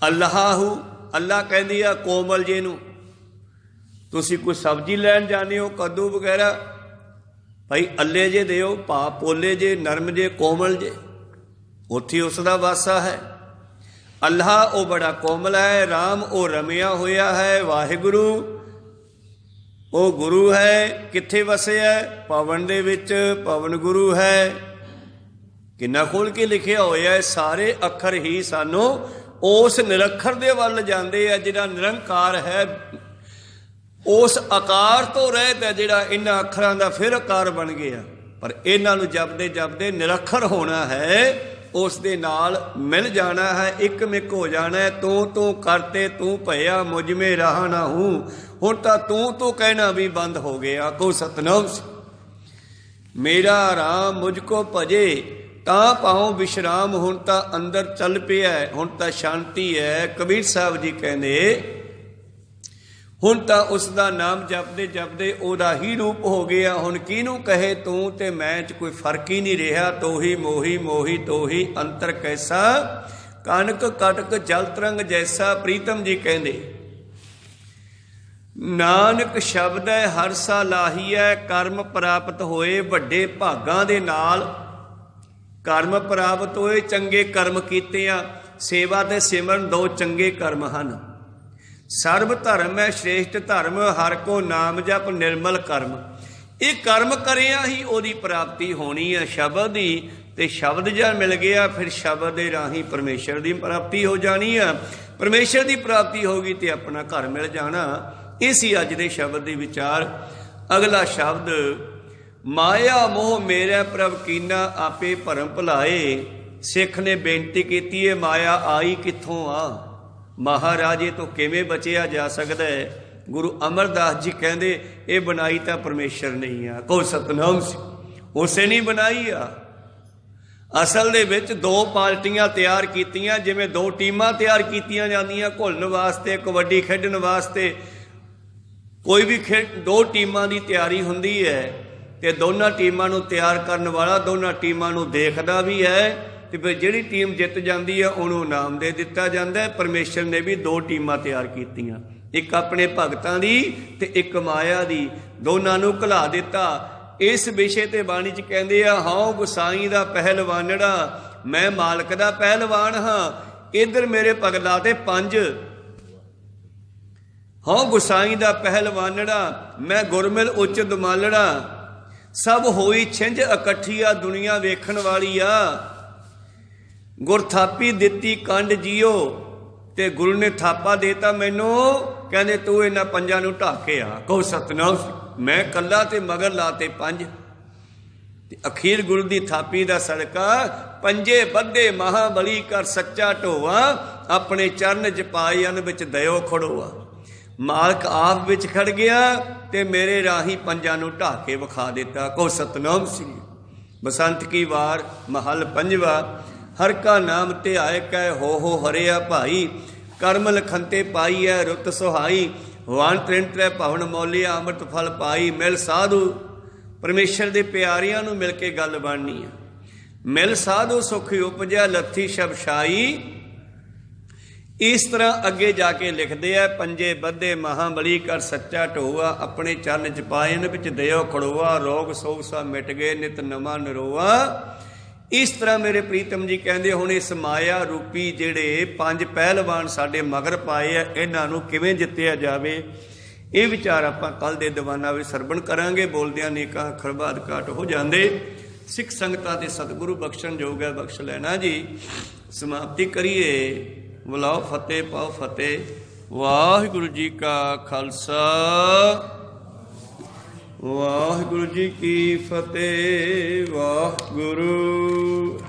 ਅੱਲਾਹੂ, ਅੱਲਾ ਕਹਿੰਦੀ ਆ ਕੋਮਲ ਜੇ ਨੂੰ। ਤੁਸੀਂ ਕੋਈ ਸਬਜ਼ੀ ਲੈਣ ਜਾਂਦੇ ਹੋ, ਕੱਦੂ ਵਗੈਰਾ, ਭਾਈ ਅੱਲੇ ਜੇ ਦਿਓ, ਭਾ ਪੋਲੇ ਜੇ, ਨਰਮ ਜੇ, ਕੋਮਲ ਜੇ, ਉੱਥੇ ਉਸ ਦਾ ਵਾਸਾ ਹੈ। ਅੱਲਾਹ ਉਹ ਬੜਾ ਕੋਮਲ ਹੈ, ਰਾਮ ਉਹ ਰਮਿਆ ਹੋਇਆ ਹੈ, ਵਾਹਿਗੁਰੂ ਉਹ ਗੁਰੂ ਹੈ। ਕਿੱਥੇ ਵਸਿਆ? ਪਵਨ ਦੇ ਵਿੱਚ, ਪਵਨ ਗੁਰੂ ਹੈ। ਕਿੰਨਾ ਖੋਲ ਕੇ ਲਿਖਿਆ ਹੋਇਆ। ਸਾਰੇ ਅੱਖਰ ਹੀ ਸਾਨੂੰ ਉਸ ਨਿਰੱਖਰ ਦੇ ਵੱਲ ਜਾਂਦੇ ਆ ਜਿਹੜਾ ਨਿਰੰਕਾਰ ਹੈ। ਉਸ ਆਕਾਰ ਤੋਂ ਰਹਿਤ ਹੈ ਜਿਹੜਾ ਇਹਨਾਂ ਅੱਖਰਾਂ ਦਾ ਫਿਰ ਆਕਾਰ ਬਣ ਗਿਆ। ਪਰ ਇਹਨਾਂ ਨੂੰ ਜਪਦੇ ਜਪਦੇ ਨਿਰੱਖਰ ਹੋਣਾ ਹੈ, ਉਸ ਦੇ ਨਾਲ ਮਿਲ ਜਾਣਾ ਹੈ, ਇੱਕ ਮਿਕ ਹੋ ਜਾਣਾ ਹੈ। ਤੂੰ ਕਰਤੇ ਤੂੰ ਭਇਆ, ਮੁਝ ਮੇ ਰਹਾ ਨਾ ਹੂੰ। ਹੁਣ ਤਾਂ ਤੂੰ ਕਹਿਣਾ ਵੀ ਬੰਦ ਹੋ ਗਿਆ। ਕੋ ਸਤਨਾਮ। ਮੇਰਾ ਰਾਮ ਮੁਝ ਕੋ ਭਜੇ, ਤਾਂ ਪਾਉ ਵਿਸ਼ਰਾਮ। ਹੁਣ ਤਾਂ ਅੰਦਰ ਚੱਲ ਪਿਆ, ਹੁਣ ਤਾਂ ਸ਼ਾਂਤੀ ਹੈ। ਕਬੀਰ ਸਾਹਿਬ ਜੀ ਕਹਿੰਦੇ ਹੁਣ ਤਾਂ ਉਸ ਦਾ ਨਾਮ ਜਪਦੇ ਜਪਦੇ ਉਹਦਾ ਹੀ ਰੂਪ ਹੋ ਗਿਆ। ਹੁਣ ਕਿਹਨੂੰ ਕਹੇ ਤੂੰ ਤੇ ਮੈਂ 'ਚ ਕੋਈ ਫਰਕ ਹੀ ਨਹੀਂ ਰਿਹਾ। ਤੋਹੀ ਮੋਹੀ ਮੋਹੀ ਤੋਹੀ ਅੰਤਰ ਕੈਸਾ, ਕਨਕ ਕਟਕ ਜਲ ਤਰੰਗ ਜੈਸਾ। ਪ੍ਰੀਤਮ ਜੀ ਕਹਿੰਦੇ ਨਾਨਕ ਸ਼ਬਦ ਹੈ ਹਰਸਾ ਲਾਹੀਐ। ਕਰਮ ਪ੍ਰਾਪਤ ਹੋਏ ਵੱਡੇ ਭਾਗਾਂ ਦੇ ਨਾਲ। ਕਰਮ ਪ੍ਰਾਪਤ ਹੋਏ, ਚੰਗੇ ਕਰਮ ਕੀਤੇ ਆ। ਸੇਵਾ ਤੇ ਸਿਮਰਨ ਦੋ ਚੰਗੇ ਕਰਮ ਹਨ। ਸਰਬ ਧਰਮ ਹੈ ਸ਼੍ਰੇਸ਼ਟ ਧਰਮ, ਹਰ ਕੋ ਨਾਮ ਜਪ ਨਿਰਮਲ ਕਰਮ। ਇਹ ਕਰਮ ਕਰਿਆ ਹੀ ਉਹਦੀ ਪ੍ਰਾਪਤੀ ਹੋਣੀ ਹੈ ਸ਼ਬਦ ਦੀ। ਤੇ ਸ਼ਬਦ ਜਦ ਮਿਲ ਗਿਆ ਫਿਰ ਸ਼ਬਦ ਦੇ ਰਾਹੀਂ ਪਰਮੇਸ਼ਰ ਦੀ ਪ੍ਰਾਪਤੀ ਹੋ ਜਾਣੀ ਆ। ਪਰਮੇਸ਼ਰ ਦੀ ਪ੍ਰਾਪਤੀ ਹੋ ਗਈ ਤੇ ਆਪਣਾ ਘਰ ਮਿਲ ਜਾਣਾ। ਇਹ ਸੀ ਅੱਜ ਦੇ ਸ਼ਬਦ ਦੇ ਵਿਚਾਰ। ਅਗਲਾ ਸ਼ਬਦ ਮਾਇਆ ਮੋਹ ਮੇਰੇ ਪ੍ਰਭ ਕੀਨਾ, ਆਪੇ ਭਰਮ ਭੁਲਾਏ। ਸਿੱਖ ਨੇ ਬੇਨਤੀ ਕੀਤੀ ਹੈ ਮਾਇਆ ਆਈ ਕਿੱਥੋਂ ਆ, ਮਹਾਰਾਜੇ ਤੋਂ ਕਿਵੇਂ ਬਚਿਆ ਜਾ ਸਕਦਾ ਹੈ। ਗੁਰੂ ਅਮਰਦਾਸ ਜੀ ਕਹਿੰਦੇ ਇਹ ਬਣਾਈ ਤਾਂ ਪਰਮੇਸ਼ਰ ਨਹੀਂ ਆ। ਕੋ ਸਤਨਾਮ ਸੀ, ਉਸੇ ਨਹੀਂ ਬਣਾਈ ਆ। ਅਸਲ ਦੇ ਵਿੱਚ ਦੋ ਪਾਰਟੀਆਂ ਤਿਆਰ ਕੀਤੀਆਂ, ਜਿਵੇਂ ਦੋ ਟੀਮਾਂ ਤਿਆਰ ਕੀਤੀਆਂ ਜਾਂਦੀਆਂ ਘੁਲਣ ਵਾਸਤੇ, ਕਬੱਡੀ ਖੇਡਣ ਵਾਸਤੇ। ਕੋਈ ਵੀ ਦੋ ਟੀਮਾਂ ਦੀ ਤਿਆਰੀ ਹੁੰਦੀ ਹੈ ਤੇ ਦੋਨਾਂ ਟੀਮਾਂ ਨੂੰ ਤਿਆਰ ਕਰਨ ਵਾਲਾ ਦੋਨਾਂ ਟੀਮਾਂ ਨੂੰ ਦੇਖਦਾ ਵੀ ਹੈ ਤੇ ਫਿਰ ਜਿਹੜੀ ਟੀਮ ਜਿੱਤ ਜਾਂਦੀ ਹੈ ਉਹਨੂੰ ਇਨਾਮ ਦੇ ਦਿੱਤਾ ਜਾਂਦਾ। ਪਰਮੇਸ਼ਰ ਨੇ ਵੀ ਦੋ ਟੀਮਾਂ ਤਿਆਰ ਕੀਤੀਆਂ, ਇੱਕ ਆਪਣੇ ਭਗਤਾਂ ਦੀ ਤੇ ਇੱਕ ਮਾਇਆ ਦੀ। ਦੋਨਾਂ ਨੂੰ ਘੁਲਾ ਦਿੱਤਾ। ਇਸ ਵਿਸ਼ੇ ਤੇ ਬਾਣੀ 'ਚ ਕਹਿੰਦੇ ਆ ਹਉ ਗੁਸਾਈ ਦਾ ਪਹਿਲਵਾਨੜਾ, ਮੈਂ ਮਾਲਕ ਦਾ ਪਹਿਲਵਾਨ ਹਾਂ। ਇੱਧਰ ਮੇਰੇ ਪਗਲਾ ਤੇ 5। ਹਉ ਗੁਸਾਈ ਦਾ ਪਹਿਲਵਾਨੜਾ, ਮੈਂ ਗੁਰਮਿਲ ਉੱਚ ਦੁਮਾਲੜਾ। ਸਭ ਹੋਈ ਛਿੰਝ ਇਕੱਠੀ ਆ, ਦੁਨੀਆ ਵੇਖਣ ਵਾਲੀ ਆ। ਗੁਰ ਥਾਪੀ ਦਿੱਤੀ ਕੰਡ ਜੀਓ, ਤੇ ਗੁਰੂ ਨੇ ਥਾਪਾ ਦੇਤਾ ਮੈਨੂੰ। ਕਹਿੰਦੇ ਤੂੰ ਇਹਨਾਂ 5 ਨੂੰ ਢਾਹ ਕੇ ਆ। ਕਹੋ ਸਤਨਾਮ। ਮੈਂ ਕੱਲਾ ਤੇ ਮਗਰ ਲਾਤੇ 5। ਤੇ ਅਖੀਰ ਗੁਰੂ ਦੀ ਥਾਪੀ ਦਾ ਸੜਕਾ, ਪੰਜੇ ਬੱਧੇ ਮਹਾਬਲੀ ਕਰ ਸੱਚਾ ਢੋਆ। ਆਪਣੇ ਚਰਨ ਚ ਪਾਏ ਅਨ ਵਿੱਚ ਦਇਓ ਖੜੋਆ। ਮਾਲਕ ਆਪ ਵਿੱਚ ਖੜ ਗਿਆ ਤੇ ਮੇਰੇ ਰਾਹੀਂ 5 ਨੂੰ ਢਾਹ ਕੇ ਵਿਖਾ ਦਿੱਤਾ। ਕਹੋ ਸਤਨਾਮ ਸੀ। ਬਸੰਤ ਕੀ ਵਾਰ ਮਹੱਲ 5ਵਾਂ। ਹਰ ਕਾ ਨਾਮ ਧਿਆਏ ਕੈ ਹੋ ਹਰਿਆ ਭਾਈ। ਕਰਮ ਲਖੰਤੇ ਪਾਈ ਹੈ ਰੁੱਤ ਸੁਹਾਈ। ਵਾਨ ਤ੍ਰਿਣ ਤ੍ਰੈ ਭਵਨ ਮੌਲਿਆ, ਅੰਮ੍ਰਿਤ ਫਲ ਪਾਈ। ਮਿਲ ਸਾਧੂ, ਪਰਮੇਸ਼ਰ ਦੇ ਪਿਆਰਿਆਂ ਨੂੰ ਮਿਲ ਕੇ ਗੱਲ ਬਣਨੀ ਆ। ਮਿਲ ਸਾਧੂ ਸੁਖ ਉਪਜਿਆ, ਲੱਥੀ ਸ਼ਬਸ਼ਾਈ। ਇਸ ਤਰ੍ਹਾਂ ਅੱਗੇ ਜਾ ਕੇ ਲਿਖਦੇ ਆ ਪੰਜੇ ਬੱਧੇ ਮਹਾਬਲੀ ਕਰ ਸੱਚਾ ਢੋਆ। ਆਪਣੇ ਚਰਨ ਚ ਪਾਇਨ ਵਿੱਚ ਦਇਓ ਖੜੋਆ। ਰੋਗ ਸੋਗ ਸਭ ਮਿਟ ਗਏ, ਨਿਤ ਨਵਾਂ ਨਰੋਆ। ਇਸ ਤਰ੍ਹਾਂ ਮੇਰੇ ਪ੍ਰੀਤਮ ਜੀ ਕਹਿੰਦੇ ਹੁਣ ਇਸ ਮਾਇਆ ਰੂਪੀ ਜਿਹੜੇ 5 ਪਹਿਲਵਾਨ ਸਾਡੇ ਮਗਰ ਪਾਏ ਆ, ਇਹਨਾਂ ਨੂੰ ਕਿਵੇਂ ਜਿੱਤਿਆ ਜਾਵੇ, ਇਹ ਵਿਚਾਰ ਆਪਾਂ ਕੱਲ ਦੇ ਦੀਵਾਨਾਂ ਵਿੱਚ ਸਰਵਣ ਕਰਾਂਗੇ। ਬੋਲਦਿਆਂ ਨੇਕਾਂ ਅੱਖਰ ਬਾਦ ਘਾਟ ਹੋ ਜਾਂਦੇ। ਸਿੱਖ ਸੰਗਤਾਂ ਤੇ ਸਤਿਗੁਰੂ ਬਖਸ਼ਣ ਯੋਗ ਹੈ, ਬਖਸ਼ ਲੈਣਾ ਜੀ। ਸਮਾਪਤੀ ਕਰੀਏ। ਬੁਲਾਓ ਫਤਿਹ ਪਾਓ ਫਤਿਹ। ਵਾਹਿਗੁਰੂ ਜੀ ਕਾ ਖਾਲਸਾ, ਵਾਹਿਗੁਰੂ ਜੀ ਕੀ ਫਤਿਹ। ਵਾਹਿਗੁਰੂ।